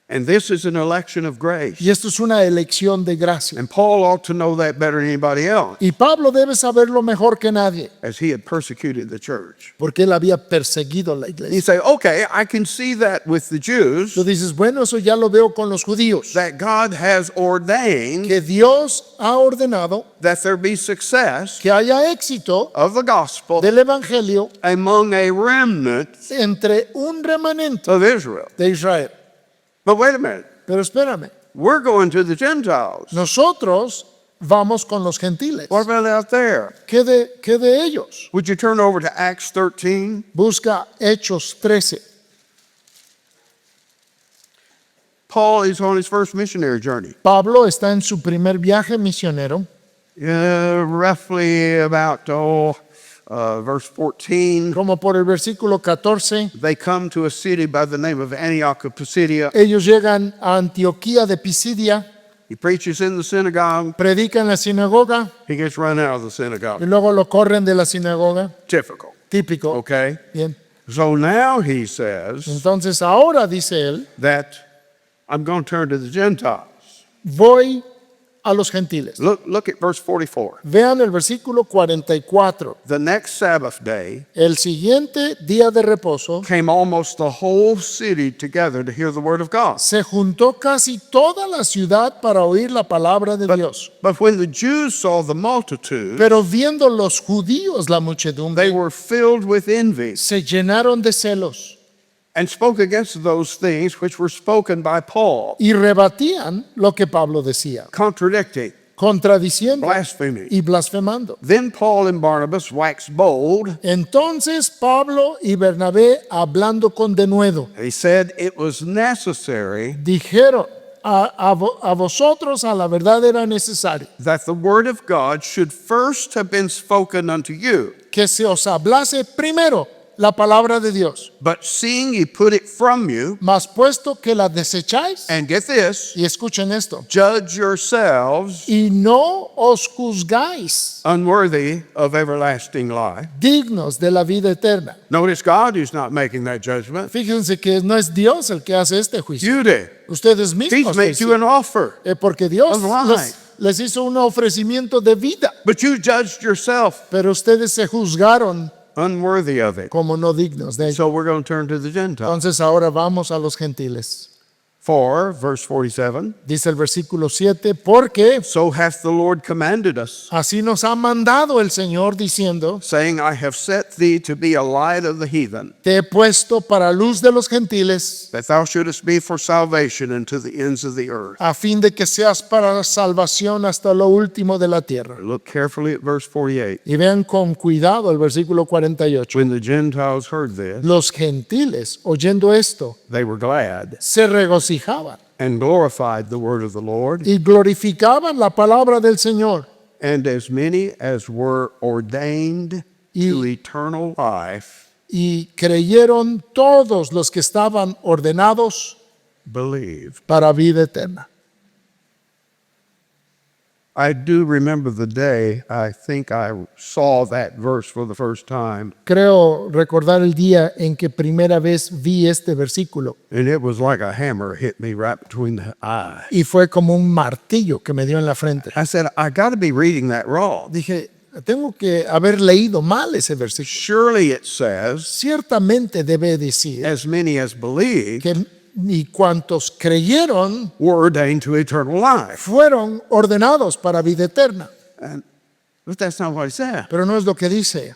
S1: And this is an election of grace.
S2: Y esto es una elección de gracia.
S1: And Paul ought to know that better than anybody else,
S2: Y Pablo debe saberlo mejor que nadie,
S1: as he had persecuted the church.
S2: porque él había perseguido la
S1: You
S2: iglesia.
S1: say, okay, I can see that with the Jews,
S2: Tú dices, bueno, eso ya lo veo con los judíos,
S1: that God has ordained
S2: que Dios ha ordenado
S1: that there be success
S2: que haya éxito
S1: of the gospel
S2: del evangelio
S1: among a remnant
S2: entre un remanente
S1: of Israel.
S2: de Israel.
S1: But wait a minute,
S2: Pero espérame,
S1: we're going to the Gentiles.
S2: nosotros vamos con los gentiles.
S1: What about out there?
S2: ¿Qué de ellos?
S1: Would you turn over to Acts 13?
S2: Busca Hechos 13.
S1: Paul is on his first missionary journey.
S2: Pablo está en su primer viaje misionero,
S1: Roughly about, verse 14.
S2: como por el versículo 14.
S1: They come to a city by the name of Antioch of Pisidia.
S2: Ellos llegan a Antioquía de Pisidia,
S1: He preaches in the synagogue.
S2: predican en la sinagoga
S1: He gets run out of the
S2: y
S1: synagogue.
S2: luego lo corren de la sinagoga.
S1: Typical.
S2: Típico.
S1: Okay?
S2: Bien.
S1: So now he says
S2: Entonces ahora dice él,
S1: that I'm going to turn to the Gentiles.
S2: voy a los gentiles.
S1: Look at verse 44.
S2: Vean el versículo 44.
S1: The next Sabbath day
S2: El siguiente día de reposo
S1: came almost the whole city together to hear the word of God.
S2: se juntó casi toda la ciudad para oír la palabra de Dios.
S1: But when the Jews saw the multitude,
S2: Pero viendo los judíos la
S1: they
S2: muchedumbre,
S1: were filled with envy
S2: se llenaron de celos
S1: and spoke against those things which were spoken by Paul,
S2: y rebatían lo que Pablo decía,
S1: contradicting,
S2: contradiciendo
S1: blaspheming.
S2: y blasfemando.
S1: Then Paul and Barnabas waxed bold.
S2: Entonces Pablo y Bernabé, hablando con denuedo,
S1: They said it was necessary
S2: dijeron a vosotros a la verdad era necesario
S1: that the word of God should first have been spoken unto you.
S2: que se os hablase primero la palabra de Dios.
S1: But seeing ye put it from you,
S2: Mas puesto que la desecháis,
S1: and get this,
S2: y escuchen esto,
S1: judge yourselves
S2: y no os juzgáis
S1: unworthy of everlasting life.
S2: dignos de la vida eterna.
S1: Notice God is not making that judgment.
S2: Fíjense que no es Dios el que hace este juicio.
S1: You did.
S2: Ustedes
S1: He's
S2: mismos.
S1: made you an offer.
S2: Porque Dios
S1: of life.
S2: les hizo un ofrecimiento de vida,
S1: But you judged yourself
S2: pero ustedes se juzgaron
S1: unworthy of it.
S2: como no dignos de ello.
S1: So we're going to turn to the Gentiles.
S2: Entonces ahora vamos a los gentiles.
S1: For, verse 47,
S2: Dice el versículo 7, porque
S1: so hath the Lord commanded us,
S2: así nos ha mandado el Señor diciendo,
S1: saying, I have set thee to be a light of the heathen,
S2: te he puesto para luz de los gentiles,
S1: that thou shouldest be for salvation unto the ends of the earth.
S2: a fin de que seas para salvación hasta lo último de la tierra.
S1: Look carefully at verse 48.
S2: Y vean con cuidado el versículo 48.
S1: When the Gentiles heard this,
S2: Los gentiles, oyendo esto,
S1: they were glad
S2: se regocijaban
S1: and glorified the word of the Lord.
S2: y glorificaban la palabra del Señor.
S1: And as many as were ordained to eternal life
S2: Y creyeron todos los que estaban ordenados
S1: believed.
S2: para vida eterna.
S1: I do remember the day I think I saw that verse for the first time,
S2: Creo recordar el día en que primera vez vi este versículo
S1: and it was like a hammer hit me right between the eyes.
S2: y fue como un martillo que me dio en la frente.
S1: I said, I got to be reading that wrong.
S2: Dije, tengo que haber leído mal ese versículo.
S1: Surely it says,
S2: Ciertamente debe decir
S1: as many as believed
S2: que ni cuantos creyeron
S1: were ordained to eternal life.
S2: fueron ordenados para vida eterna.
S1: But that's not what it said.
S2: Pero no es lo que dice.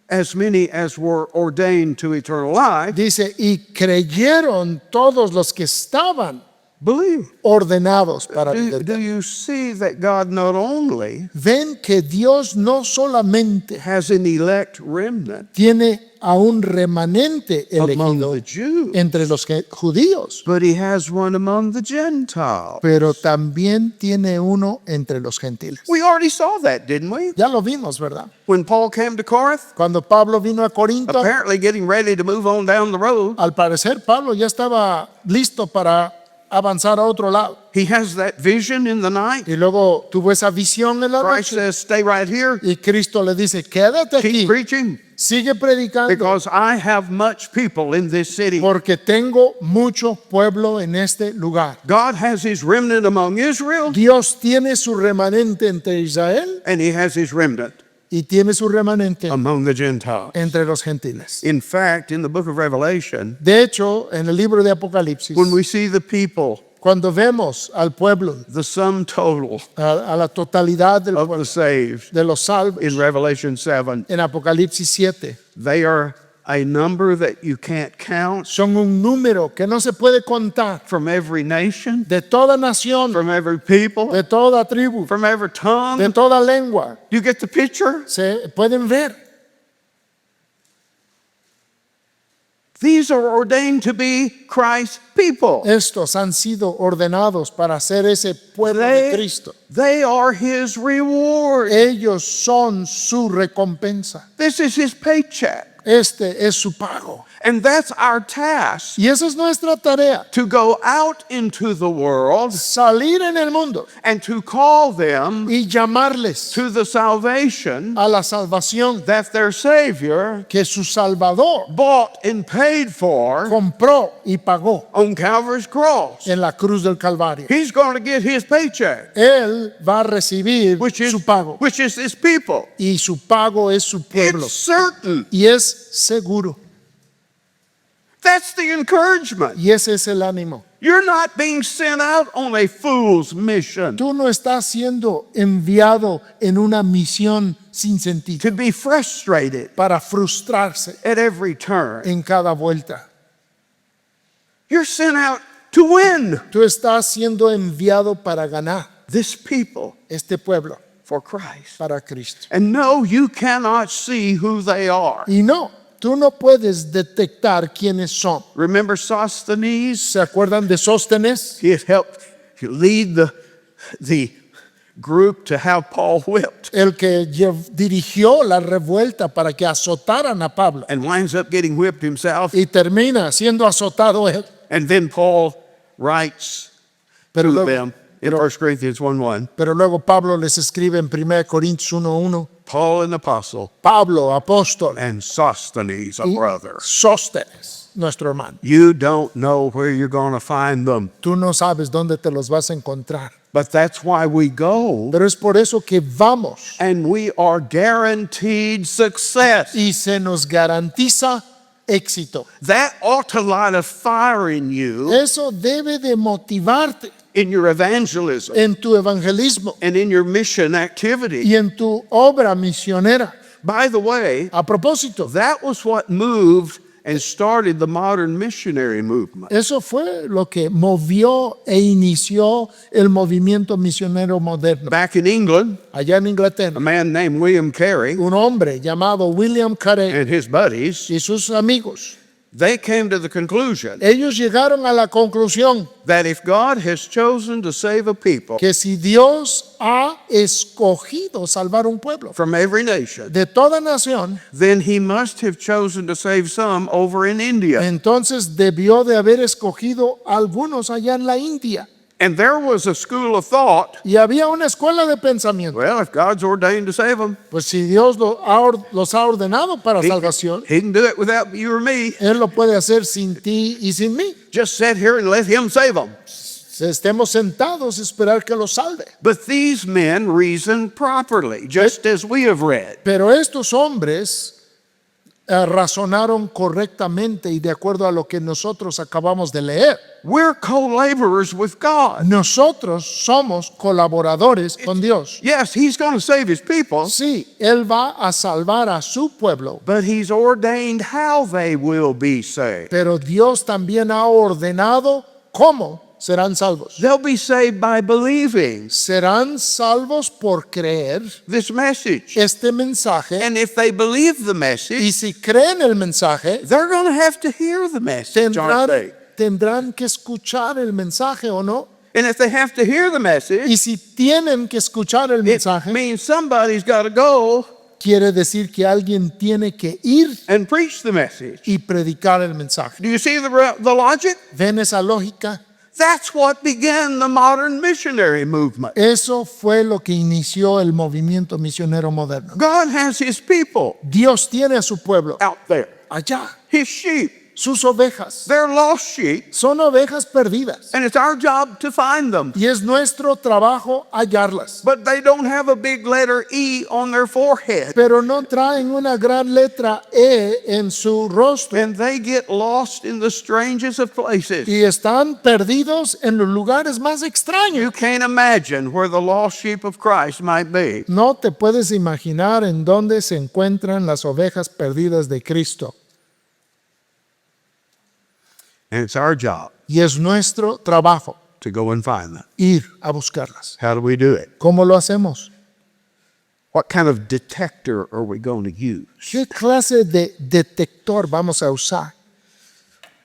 S1: As many as were ordained to eternal life
S2: Dice, y creyeron todos los que estaban
S1: believe.
S2: ordenados para vida
S1: Do
S2: eterna.
S1: you see that God not only
S2: Ven que Dios no solamente
S1: has an elect remnant
S2: tiene a un remanente
S1: among
S2: elegido
S1: the Jews,
S2: entre los judíos,
S1: but he has one among the Gentiles.
S2: pero también tiene uno entre los gentiles.
S1: We already saw that, didn't we?
S2: Ya lo vimos, ¿verdad?
S1: When Paul came to Corinth,
S2: Cuando Pablo vino a Corinto,
S1: apparently getting ready to move on down the road,
S2: al parecer Pablo ya estaba listo para avanzar a otro lado.
S1: he has that vision in the night.
S2: Y luego tuvo esa visión en la
S1: Christ
S2: noche.
S1: says, stay right here,
S2: Y Cristo le dice, quédate
S1: keep
S2: aquí,
S1: preaching,
S2: sigue predicando,
S1: because I have much people in this city.
S2: porque tengo mucho pueblo en este lugar.
S1: God has his remnant among Israel,
S2: Dios tiene su remanente entre Israel
S1: and he has his remnant
S2: y tiene su remanente
S1: among the Gentiles.
S2: entre los gentiles.
S1: In fact, in the book of Revelation,
S2: De hecho, en el libro de Apocalipsis,
S1: when we see the people,
S2: cuando vemos al pueblo,
S1: the sum total
S2: a la totalidad del
S1: of
S2: pueblo,
S1: the saved
S2: de los salvos,
S1: in Revelation 7,
S2: en Apocalipsis 7,
S1: they are a number that you can't count,
S2: son un número que no se puede contar,
S1: from every nation,
S2: de toda nación,
S1: from every people,
S2: de toda tribu,
S1: from every tongue.
S2: de toda lengua.
S1: You get the picture?
S2: Se pueden ver.
S1: These are ordained to be Christ's people.
S2: Estos han sido ordenados para ser ese pueblo de Cristo.
S1: They are his reward.
S2: Ellos son su recompensa.
S1: This is his paycheck.
S2: Este es su pago.
S1: And that's our task,
S2: Y esa es nuestra tarea.
S1: to go out into the world
S2: Salir en el mundo
S1: and to call them
S2: y llamarles
S1: to the salvation
S2: a la salvación
S1: that their Savior
S2: que su Salvador
S1: bought and paid for
S2: compró y pagó
S1: on Calvary's cross.
S2: en la cruz del Calvario.
S1: He's going to get his paycheck,
S2: Él va a recibir
S1: which is
S2: su pago
S1: his people.
S2: y su pago es su pueblo
S1: It's certain.
S2: y es seguro.
S1: That's the encouragement.
S2: Y ese es el ánimo.
S1: You're not being sent out on a fool's mission
S2: Tú no estás siendo enviado en una misión sin sentido
S1: to be frustrated
S2: para frustrarse
S1: at every turn.
S2: en cada vuelta.
S1: You're sent out to win
S2: Tú estás siendo enviado para ganar
S1: this people
S2: este pueblo
S1: for Christ.
S2: para Cristo.
S1: And no, you cannot see who they are.
S2: Y no, tú no puedes detectar quiénes son.
S1: Remember Sosthenes?
S2: ¿Se acuerdan de Sóstenes?
S1: He lead the group to have Paul whipped
S2: el que dirigió la revuelta para que azotaran a Pablo
S1: and winds up getting whipped himself.
S2: y termina siendo azotado él.
S1: And then Paul writes
S2: Pero
S1: to
S2: luego,
S1: them in 1 Corinthians 1:1,
S2: pero luego Pablo les escribe en 1 Corintios 1:1,
S1: Paul an apostle
S2: Pablo, apóstol,
S1: and Sosthenes a
S2: y
S1: brother.
S2: Sóstenes, nuestro hermano.
S1: You don't know where you're going to find them,
S2: Tú no sabes dónde te los vas a encontrar.
S1: but that's why we go,
S2: Pero es por eso que vamos
S1: and we are guaranteed success.
S2: y se nos garantiza éxito.
S1: That ought to light a fire in you
S2: Eso debe de motivarte
S1: in your evangelism
S2: en tu evangelismo
S1: and in your mission activity.
S2: y en tu obra misionera.
S1: By the way,
S2: A propósito,
S1: that was what moved and started the modern missionary movement.
S2: eso fue lo que movió e inició el movimiento misionero moderno.
S1: Back in England,
S2: Allá en
S1: a
S2: Inglaterra,
S1: man named William Carey
S2: un hombre llamado William Carey
S1: and his buddies,
S2: y sus amigos,
S1: they came to the conclusion
S2: ellos llegaron a la conclusión
S1: that if God has chosen to save a people
S2: que si Dios ha escogido salvar un pueblo
S1: from every nation,
S2: de toda nación,
S1: then he must have chosen to save some over in India.
S2: entonces debió de haber escogido algunos allá en la India.
S1: And there was a school of thought,
S2: Y había una escuela de pensamiento.
S1: well, if God's ordained to save them,
S2: Pues si Dios los ha ordenado para salvación,
S1: he can do it without you or me.
S2: Él lo puede hacer sin ti y sin mí.
S1: Just sit here and let him save them.
S2: Estemos sentados y esperar que los salve.
S1: But these men reasoned properly, just as we have read.
S2: Pero estos hombres razonaron correctamente y de acuerdo a lo que nosotros acabamos de leer.
S1: We're co-laborers with God.
S2: Nosotros somos colaboradores con Dios.
S1: Yes, he's going to save his people,
S2: Sí, Él va a salvar a su pueblo,
S1: but he's ordained how they will be saved.
S2: pero Dios también ha ordenado cómo serán salvos.
S1: They'll be saved by believing
S2: Serán salvos por creer
S1: this message.
S2: este mensaje
S1: And if they believe the
S2: y
S1: message,
S2: si creen el mensaje,
S1: they're going to have to hear the message, aren't they?
S2: tendrán que escuchar el mensaje o no.
S1: And if they have to hear the message,
S2: Y si tienen que escuchar el
S1: it
S2: mensaje,
S1: means somebody's got to go
S2: quiere decir que alguien tiene que ir
S1: and preach the message.
S2: y predicar el mensaje.
S1: Do you see the logic?
S2: ¿Ven esa lógica?
S1: That's what began the modern missionary movement.
S2: Eso fue lo que inició el movimiento misionero moderno.
S1: God has his people
S2: Dios tiene a su pueblo
S1: out there,
S2: allá,
S1: his sheep.
S2: sus ovejas.
S1: They're lost sheep,
S2: Son ovejas perdidas
S1: and it's our job to find them.
S2: y es nuestro trabajo hallarlas.
S1: But they don't have a big letter E on their forehead,
S2: Pero no traen una gran letra E en su rostro
S1: and they get lost in the strangest of places.
S2: y están perdidos en los lugares más extraños.
S1: You can't imagine where the lost sheep of Christ might be.
S2: No te puedes imaginar en dónde se encuentran las ovejas perdidas de Cristo.
S1: And it's our job
S2: Y es nuestro trabajo
S1: to go and find them.
S2: ir a buscarlas.
S1: How do we do it?
S2: ¿Cómo lo hacemos?
S1: What kind of detector are we going to use?
S2: ¿Qué clase de detector vamos a usar?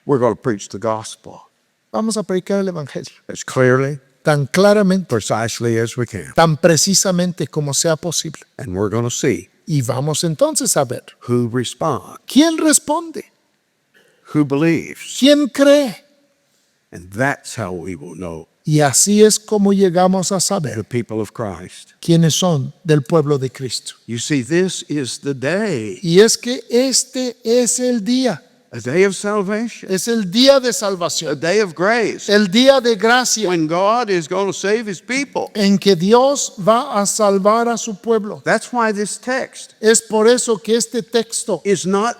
S1: We're going to preach the gospel
S2: Vamos a predicar el Evangelio
S1: as clearly,
S2: tan claramente,
S1: precisely as we can.
S2: tan precisamente como sea posible.
S1: And we're going to see
S2: Y vamos entonces a ver
S1: who responds,
S2: quién responde,
S1: who believes.
S2: quién cree.
S1: And that's how we will know
S2: Y así es como llegamos a
S1: the
S2: saber
S1: people of Christ.
S2: quiénes son del pueblo de Cristo.
S1: You see, this is the day,
S2: Y es que este es el día,
S1: a day of salvation,
S2: es el día de
S1: a
S2: salvación,
S1: day of grace,
S2: el día de gracia
S1: when God is going to save his people.
S2: en que Dios va a salvar a su pueblo.
S1: That's why this text
S2: Es por eso que este texto
S1: is not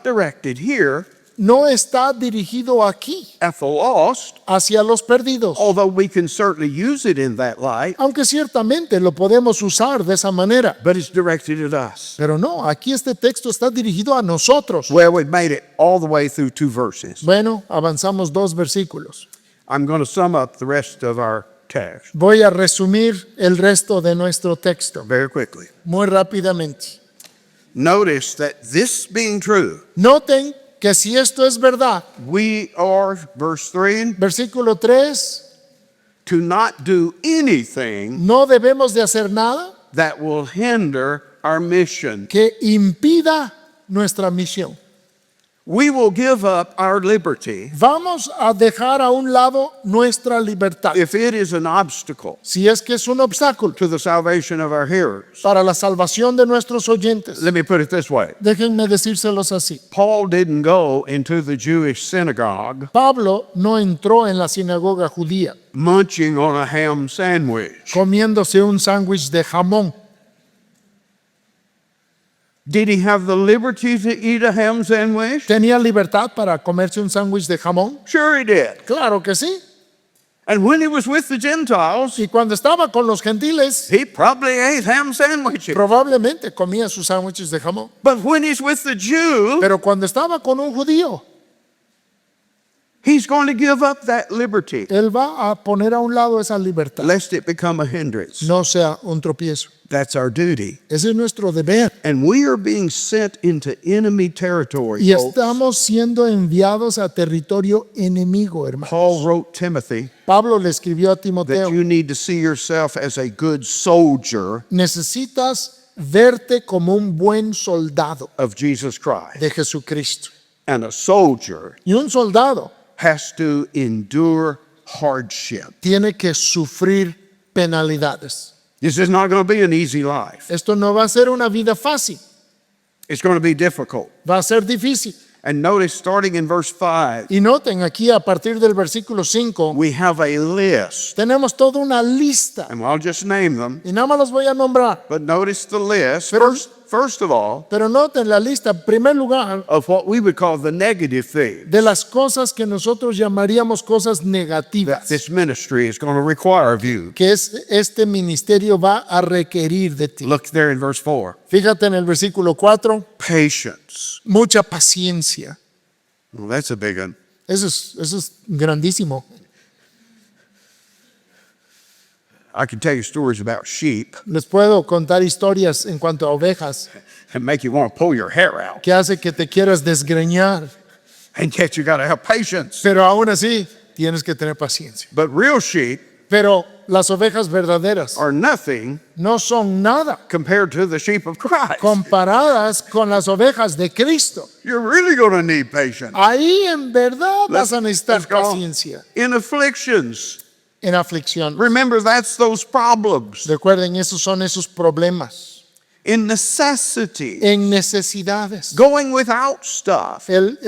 S1: directed here
S2: no está dirigido aquí
S1: at the lost,
S2: hacia los perdidos,
S1: although we can certainly use it in that light,
S2: aunque ciertamente lo podemos usar de esa manera.
S1: but it's directed at us.
S2: Pero no, aquí este texto está dirigido a nosotros.
S1: Well, we've made it all the way through 2 verses.
S2: Bueno, avanzamos 2 versículos.
S1: I'm going to sum up the rest of our text
S2: Voy a resumir el resto de nuestro texto
S1: very quickly.
S2: muy rápidamente.
S1: Notice that this being true,
S2: Noten que si esto es verdad,
S1: we are, verse 3,
S2: versículo 3,
S1: to not do anything
S2: No debemos de hacer nada
S1: that will hinder our mission.
S2: que impida nuestra misión.
S1: We will give up our liberty
S2: Vamos a dejar a un lado nuestra libertad.
S1: if it is an obstacle
S2: Si es que es un obstáculo
S1: to the salvation of our hearers.
S2: para la salvación de nuestros oyentes.
S1: Let me put it this way.
S2: Déjenme decírselos así.
S1: Paul didn't go into the Jewish synagogue
S2: Pablo no entró en la sinagoga judía
S1: munching on a ham sandwich.
S2: comiéndose un sándwich de jamón.
S1: Did he have the liberty to eat a ham sandwich?
S2: ¿Tenía libertad para comerse un sándwich de jamón?
S1: Sure he did.
S2: Claro que sí.
S1: And when he was with the Gentiles,
S2: Y cuando estaba con los gentiles,
S1: he probably ate ham sandwiches.
S2: probablemente comía sus sándwiches de jamón.
S1: But when he's with the Jew,
S2: Pero cuando estaba con un judío,
S1: he's going to give up that liberty
S2: él va a poner a un lado esa libertad.
S1: lest it become a hindrance.
S2: No sea un tropiezo.
S1: That's our duty.
S2: Ese es nuestro deber.
S1: And we are being sent into enemy territory.
S2: Y
S1: Folks.
S2: estamos siendo enviados a territorio enemigo, hermano.
S1: Paul wrote Timothy
S2: Pablo le escribió a
S1: that
S2: Timoteo,
S1: you need to see yourself as a good soldier
S2: necesitas verte como un buen soldado
S1: of Jesus Christ.
S2: de Jesucristo.
S1: And a soldier
S2: Y un soldado
S1: has to endure hardship.
S2: tiene que sufrir penalidades.
S1: This is not going to be an easy life.
S2: Esto no va a ser una vida fácil,
S1: It's going to be difficult.
S2: va a ser difícil.
S1: And notice, starting in verse 5,
S2: Y noten aquí a partir del versículo 5,
S1: we have a list.
S2: tenemos toda una lista.
S1: And I'll just name them.
S2: Y nada más los voy a nombrar.
S1: But notice the list.
S2: Pero-
S1: First of all,
S2: Pero noten la lista, en primer lugar,
S1: of what we would call the negative things
S2: de las cosas que nosotros llamaríamos cosas
S1: that
S2: negativas,
S1: this ministry is going to require of you.
S2: que este ministerio va a requerir de ti.
S1: Look there in verse 4.
S2: Fíjate en el versículo 4,
S1: Patience.
S2: mucha paciencia.
S1: Well, that's a big one.
S2: Eso es grandísimo.
S1: I can tell you stories about sheep
S2: Les puedo contar historias en cuanto a ovejas
S1: and make you want to pull your hair out.
S2: que hace que te quieras desgreñar,
S1: And yet you got to have patience.
S2: pero aún así tienes que tener paciencia.
S1: But real sheep
S2: Pero las ovejas verdaderas
S1: are nothing
S2: no son nada
S1: compared to the sheep of Christ.
S2: comparadas con las ovejas de Cristo.
S1: You're really going to need patience.
S2: Ahí en verdad vas a necesitar
S1: Let's go.
S2: paciencia
S1: In afflictions.
S2: en aflicción.
S1: Remember, that's those problems.
S2: Recuerden, esos son esos problemas.
S1: In necessity.
S2: En necesidades.
S1: Going without stuff.
S2: El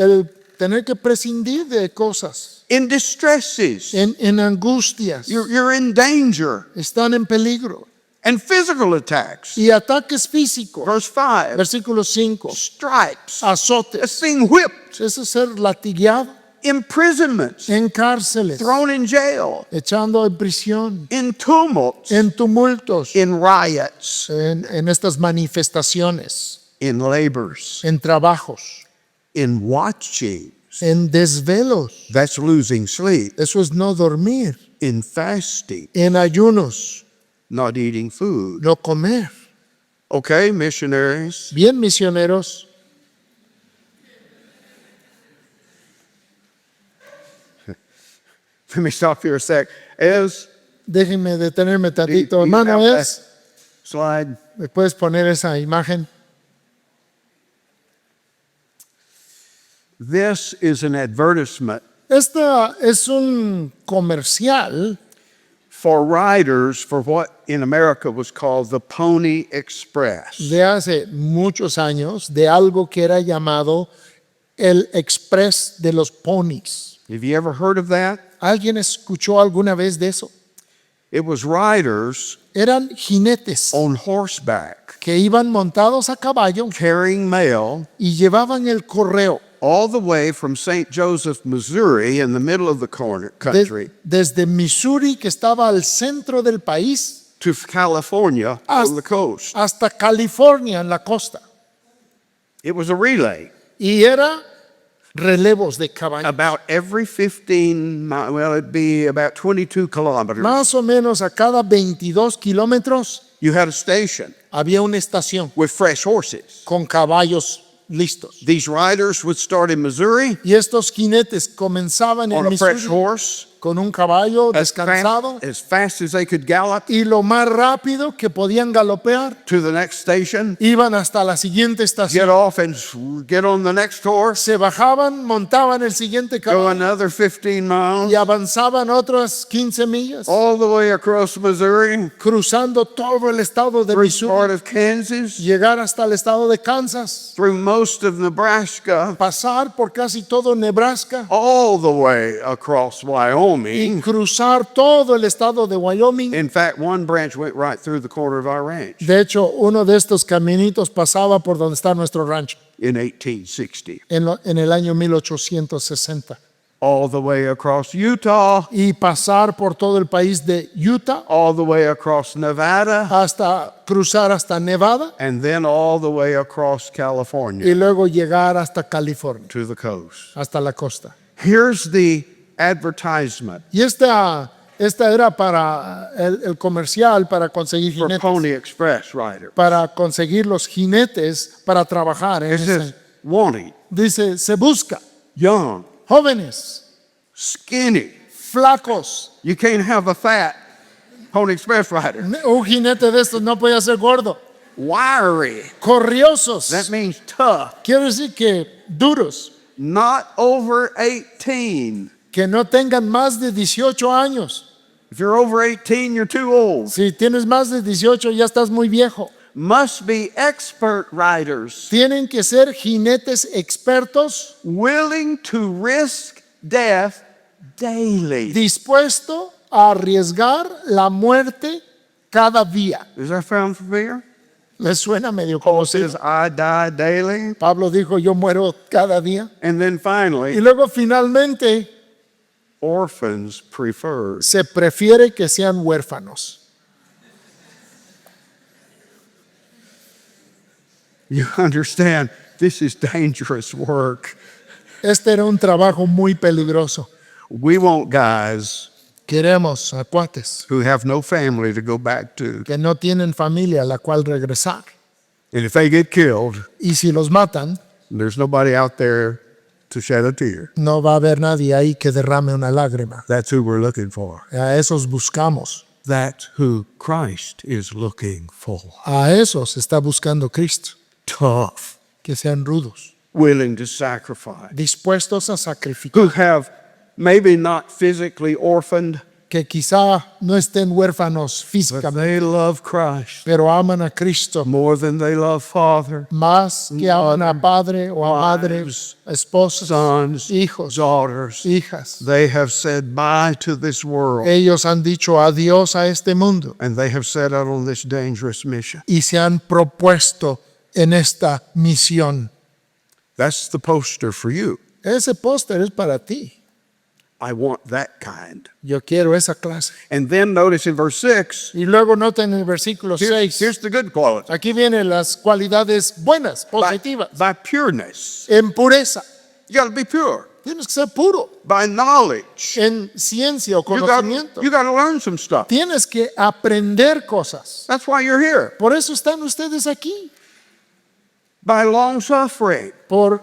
S2: tener que prescindir de cosas.
S1: In distresses.
S2: En angustias.
S1: You're in danger.
S2: Están en peligro.
S1: And physical attacks.
S2: Y ataques físicos.
S1: Verse 5.
S2: Versículo 5.
S1: Stripes.
S2: Azotes.
S1: Being whipped.
S2: Eso es ser latigueado.
S1: Imprisonments.
S2: En cárceles.
S1: Thrown in jail.
S2: Echando en prisión.
S1: In tumults.
S2: En tumultos.
S1: In riots.
S2: En estas manifestaciones.
S1: In labors.
S2: En trabajos.
S1: In watching.
S2: En desvelos.
S1: That's losing sleep.
S2: Eso es no dormir.
S1: In fasting.
S2: En ayunos.
S1: Not eating food.
S2: No comer.
S1: Okay, missionaries.
S2: Bien, misioneros.
S1: Let me stop here a sec.
S2: Déjenme detenerme
S1: Do
S2: tantito.
S1: you
S2: Hermano,
S1: have
S2: es.
S1: that slide.
S2: ¿Me puedes poner esa imagen?
S1: This is an advertisement
S2: Esta es un comercial
S1: for riders for what in America was called the Pony Express.
S2: de hace muchos años de algo que era llamado el Express de los Ponis.
S1: Have you ever heard of that?
S2: ¿Alguien escuchó alguna vez de eso?
S1: It was riders
S2: Eran jinetes
S1: on horseback
S2: que iban montados a caballo
S1: carrying mail
S2: y llevaban el correo
S1: all the way from St. Joseph, Missouri, in the middle of the country,
S2: desde Missouri, que estaba al centro del país,
S1: to California on the coast.
S2: hasta California en la costa.
S1: It was a relay.
S2: Y era relevos de caballos.
S1: About every 15 miles, well, it'd be about 22 kilometers,
S2: Más o menos a cada 22 kilómetros
S1: you had a station
S2: había una estación
S1: with fresh horses.
S2: con caballos listos.
S1: These riders would start in Missouri
S2: Y estos jinetes comenzaban en
S1: on a fresh
S2: Missouri
S1: horse,
S2: con un caballo
S1: as
S2: descansado
S1: fast as they could gallop
S2: y lo más rápido que podían galopear.
S1: to the next station,
S2: Iban hasta la siguiente
S1: get
S2: estación.
S1: off and get on the next horse,
S2: Se bajaban, montaban el siguiente
S1: go
S2: caballo
S1: another 15 miles,
S2: y avanzaban otras 15 millas,
S1: all the way across Missouri,
S2: cruzando todo el estado de
S1: through
S2: Missouri,
S1: part of Kansas,
S2: llegar hasta el estado de Kansas,
S1: through most of Nebraska,
S2: pasar por casi todo Nebraska
S1: all the way across
S2: y
S1: Wyoming.
S2: cruzar todo el estado de Wyoming.
S1: In fact, one branch went right through the corner of our ranch
S2: De hecho, uno de estos caminitos pasaba por donde está nuestro rancho
S1: in 1860,
S2: en el año 1860.
S1: all the way across Utah,
S2: Y pasar por todo el país de Utah
S1: all the way across Nevada,
S2: hasta cruzar hasta Nevada
S1: and then all the way across California
S2: y luego llegar hasta California,
S1: to the coast.
S2: hasta la costa.
S1: Here's the advertisement
S2: Y esta era para el comercial para conseguir
S1: for
S2: jinetes,
S1: Pony Express rider.
S2: para conseguir los jinetes para trabajar.
S1: It says, wanted,
S2: Dice, se busca
S1: young,
S2: jóvenes,
S1: skinny.
S2: flacos.
S1: You can't have a fat Pony Express rider.
S2: Un jinete de estos no puede ser gordo.
S1: Wiry,
S2: Corriosos.
S1: that means tough.
S2: Quiere decir que duros,
S1: Not over 18.
S2: que no tengan más de 18 años.
S1: If you're over 18, you're too old.
S2: Si tienes más de 18 ya estás muy viejo.
S1: Must be expert riders,
S2: Tienen que ser jinetes expertos,
S1: willing to risk death daily.
S2: dispuesto a arriesgar la muerte cada día.
S1: Does that sound familiar?
S2: ¿Les suena medio
S1: Paul
S2: conocido?
S1: says, I die daily.
S2: Pablo dijo, yo muero cada día.
S1: And then
S2: Y
S1: finally,
S2: luego finalmente
S1: orphans preferred.
S2: se prefiere que sean huérfanos.
S1: You understand, this is dangerous work.
S2: Este era un trabajo muy peligroso.
S1: We want guys
S2: Queremos a cuates
S1: who have no family to go back to.
S2: que no tienen familia a la cual regresar.
S1: And if they get killed,
S2: Y si los matan,
S1: there's nobody out there to shed a tear.
S2: no va a haber nadie ahí que derrame una lágrima.
S1: That's who we're looking for.
S2: A esos buscamos.
S1: That's who Christ is looking for.
S2: A esos está buscando Cristo.
S1: Tough,
S2: Que sean rudos,
S1: willing to sacrifice,
S2: dispuestos a sacrificar.
S1: who have maybe not physically orphaned,
S2: Que quizá no estén huérfanos
S1: but
S2: físicamente,
S1: they love Christ
S2: pero aman a Cristo
S1: more than they love father,
S2: más que aman a padre o a madre,
S1: wives,
S2: esposos,
S1: sons,
S2: hijos,
S1: daughters.
S2: hijas.
S1: They have said bye to this world,
S2: Ellos han dicho adiós a este mundo
S1: and they have set out on this dangerous mission.
S2: y se han propuesto en esta misión.
S1: That's the poster for you.
S2: Ese póster es para ti.
S1: I want that kind.
S2: Yo quiero esa clase.
S1: And then notice in verse 6,
S2: Y luego nota en el versículo
S1: here's
S2: 6.
S1: the good quality.
S2: Aquí vienen las cualidades buenas, positivas.
S1: By pureness.
S2: En pureza.
S1: You got to be pure.
S2: Tienes que ser puro.
S1: By knowledge.
S2: En ciencia o conocimiento.
S1: You got to learn some stuff.
S2: Tienes que aprender cosas.
S1: That's why you're here.
S2: Por eso están ustedes aquí.
S1: By long suffering.
S2: Por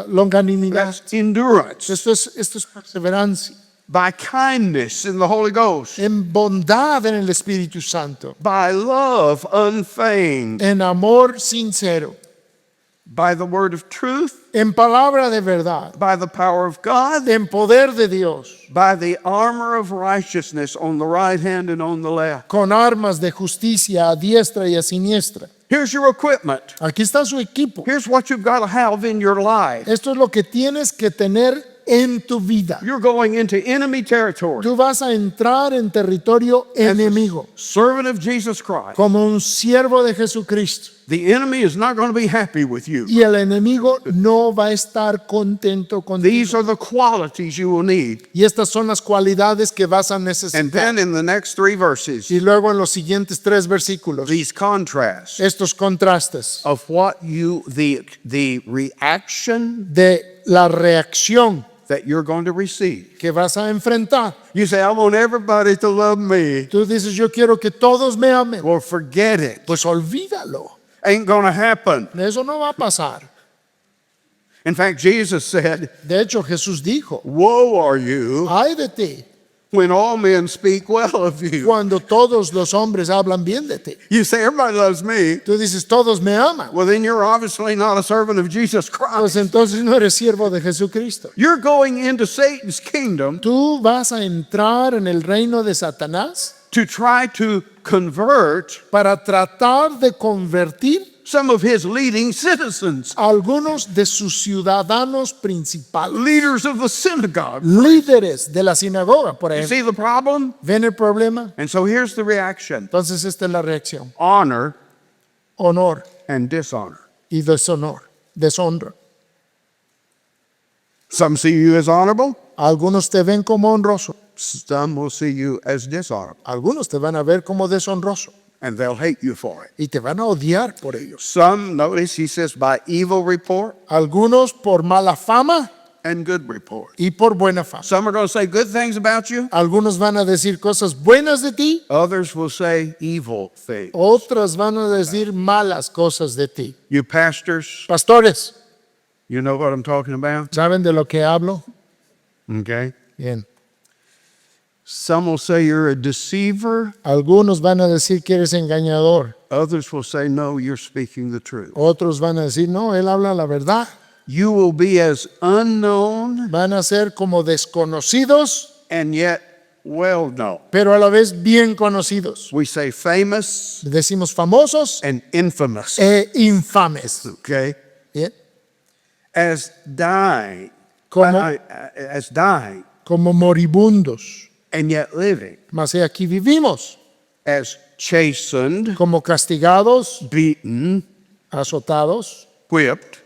S2: longanimidad.
S1: That's endurance.
S2: Esto es perseverancia.
S1: By kindness in the Holy Ghost.
S2: En bondad en el Espíritu Santo.
S1: By love unfeigned.
S2: En amor sincero.
S1: By the word of truth.
S2: En palabra de verdad.
S1: By the power of God.
S2: En poder de Dios.
S1: By the armor of righteousness on the right hand and on the left.
S2: Con armas de justicia a diestra y a siniestra.
S1: Here's your equipment.
S2: Aquí está su equipo.
S1: Here's what you've got to have in your life.
S2: Esto es lo que tienes que tener en tu vida.
S1: You're going into enemy territory.
S2: Tú vas a entrar en territorio enemigo.
S1: Servant of Jesus Christ.
S2: Como un siervo de Jesucristo.
S1: The enemy is not going to be happy with you.
S2: Y el enemigo no va a estar contento
S1: These
S2: contigo.
S1: are the qualities you will need.
S2: Y estas son las cualidades que vas a
S1: And
S2: necesitar.
S1: then in the next 3 verses,
S2: Y luego en los siguientes 3 versículos,
S1: these contrasts
S2: estos contrastes
S1: of what the reaction
S2: de la reacción
S1: that you're going to receive.
S2: que vas a enfrentar.
S1: You say, I want everybody to love me.
S2: Tú dices, yo quiero que todos me amen.
S1: Well, forget it.
S2: Pues olvídalo.
S1: Ain't going to happen.
S2: Eso no va a pasar.
S1: In fact, Jesus said,
S2: De hecho, Jesús dijo,
S1: woe are you
S2: ay de ti,
S1: when all men speak well of you.
S2: Cuando todos los hombres hablan bien de ti.
S1: You say, everybody loves me.
S2: Tú dices, todos me aman.
S1: Well, then you're obviously not a servant of Jesus
S2: Pues
S1: Christ.
S2: entonces no eres siervo de Jesucristo.
S1: You're going into Satan's kingdom
S2: Tú vas a entrar en el reino de Satanás
S1: to try to convert
S2: para tratar de convertir
S1: some of his leading citizens,
S2: a algunos de sus ciudadanos principales,
S1: leaders of the synagogue.
S2: líderes de la sinagoga, por
S1: You
S2: ejemplo.
S1: see the problem?
S2: ¿Ven el problema?
S1: And so here's the reaction:
S2: Entonces esta es la reacción.
S1: honor
S2: Honor
S1: and dishonor.
S2: y deshonor, deshonra.
S1: Some see you as honorable,
S2: Algunos te ven como honroso,
S1: some will see you as dishonorable,
S2: algunos te van a ver como deshonroso
S1: and they'll hate you for it.
S2: y te van a odiar por ellos.
S1: Some, notice he says, by evil report
S2: Algunos por mala fama
S1: and good report.
S2: y por buena fama.
S1: Some are going to say good things about you,
S2: Algunos van a decir cosas buenas de ti,
S1: others will say evil things.
S2: otras van a decir malas cosas de ti.
S1: You pastors,
S2: Pastores,
S1: you know what I'm talking about?
S2: ¿saben de lo que hablo?
S1: Okay.
S2: Bien.
S1: Some will say you're a deceiver,
S2: Algunos van a decir que eres engañador.
S1: others will say, no, you're speaking the truth.
S2: Otros van a decir, no, él habla la verdad.
S1: You will be as unknown
S2: Van a ser como desconocidos,
S1: and yet well known.
S2: pero a la vez bien conocidos.
S1: We say famous
S2: Decimos famosos
S1: and infamous.
S2: e infames.
S1: Okay.
S2: Bien.
S1: As dying,
S2: Como,
S1: as dying
S2: como moribundos.
S1: and yet living.
S2: Mas aquí vivimos
S1: As chastened,
S2: como castigados,
S1: beaten,
S2: azotados,
S1: whipped,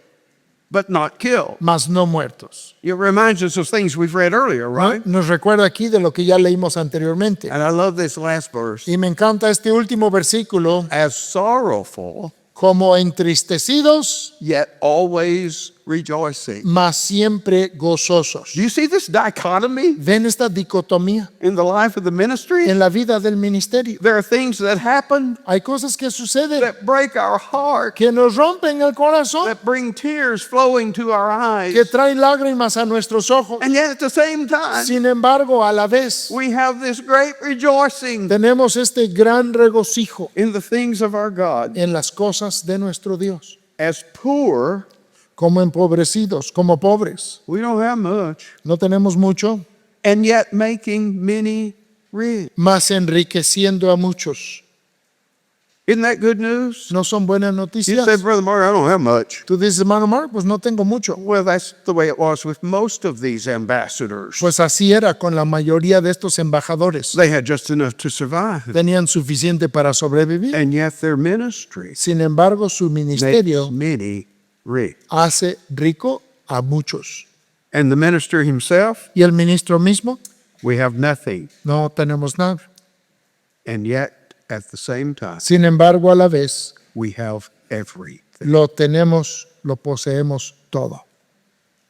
S1: but not killed.
S2: mas no muertos.
S1: It reminds us of things we've read earlier, right?
S2: Nos recuerda aquí de lo que ya leímos anteriormente.
S1: And I love this last verse.
S2: Y me encanta este último versículo,
S1: As sorrowful,
S2: como entristecidos,
S1: yet always rejoicing.
S2: mas siempre gozosos.
S1: Do you see this dichotomy
S2: ¿Ven esta dicotomía
S1: in the life of the ministry?
S2: en la vida del ministerio?
S1: There are things that happen
S2: Hay cosas que suceden
S1: that break our heart,
S2: que nos rompen el corazón,
S1: that bring tears flowing to our eyes.
S2: que traen lágrimas a nuestros ojos.
S1: And yet at the same time,
S2: Sin embargo, a la vez
S1: we have this great rejoicing
S2: tenemos este gran regocijo
S1: in the things of our God.
S2: en las cosas de nuestro Dios.
S1: As poor,
S2: Como empobrecidos, como pobres.
S1: we don't have much,
S2: No tenemos mucho,
S1: and yet making many rich.
S2: mas enriqueciendo a muchos.
S1: Isn't that good news?
S2: ¿No son buenas
S1: You
S2: noticias?
S1: said, Brother Mark, I don't have much.
S2: Tú dices, hermano Mark, pues no tengo mucho.
S1: Well, that's the way it was with most of these ambassadors.
S2: Pues así era con la mayoría de estos embajadores.
S1: They had just enough to survive,
S2: Tenían suficiente para sobrevivir.
S1: and yet their ministry
S2: Sin embargo, su
S1: makes
S2: ministerio
S1: many rich.
S2: hace rico a muchos.
S1: And the minister himself,
S2: Y el ministro mismo,
S1: we have nothing,
S2: no tenemos nada.
S1: and yet at the same time,
S2: Sin embargo, a la vez,
S1: we have everything.
S2: lo tenemos, lo poseemos todo.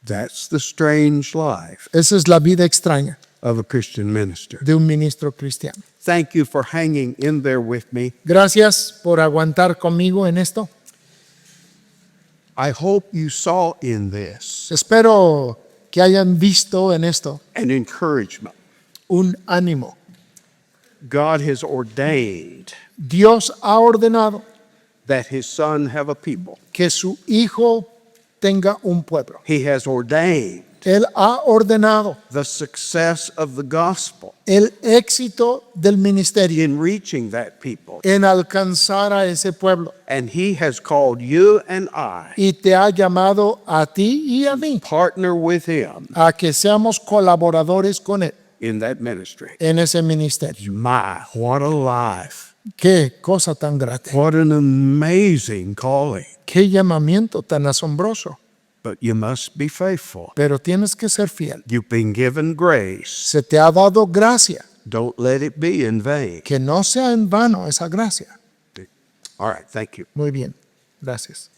S1: That's the strange life
S2: Esa es la vida extraña
S1: of a Christian minister.
S2: de un ministro cristiano.
S1: Thank you for hanging in there with me.
S2: Gracias por aguantar conmigo en esto.
S1: I hope you saw in this
S2: Espero que hayan visto en esto
S1: an encouragement.
S2: un ánimo.
S1: God has ordained
S2: Dios ha ordenado
S1: that his son have a people.
S2: que su hijo tenga un pueblo.
S1: He has ordained
S2: Él ha ordenado
S1: the success of the gospel
S2: el éxito del ministerio
S1: in reaching that people.
S2: en alcanzar a ese pueblo.
S1: And he has called you and I
S2: Y te ha llamado a ti y a mí
S1: partner with him
S2: a que seamos colaboradores con él
S1: in that ministry.
S2: en ese ministerio.
S1: My, what a life.
S2: Qué cosa tan grande.
S1: What an amazing calling.
S2: Qué llamamiento tan asombroso.
S1: But you must be faithful.
S2: Pero tienes que ser fiel.
S1: You've been given grace.
S2: Se te ha dado gracia.
S1: Don't let it be in vain.
S2: Que no sea en vano esa gracia.
S1: All right, thank you.
S2: Muy bien. Gracias.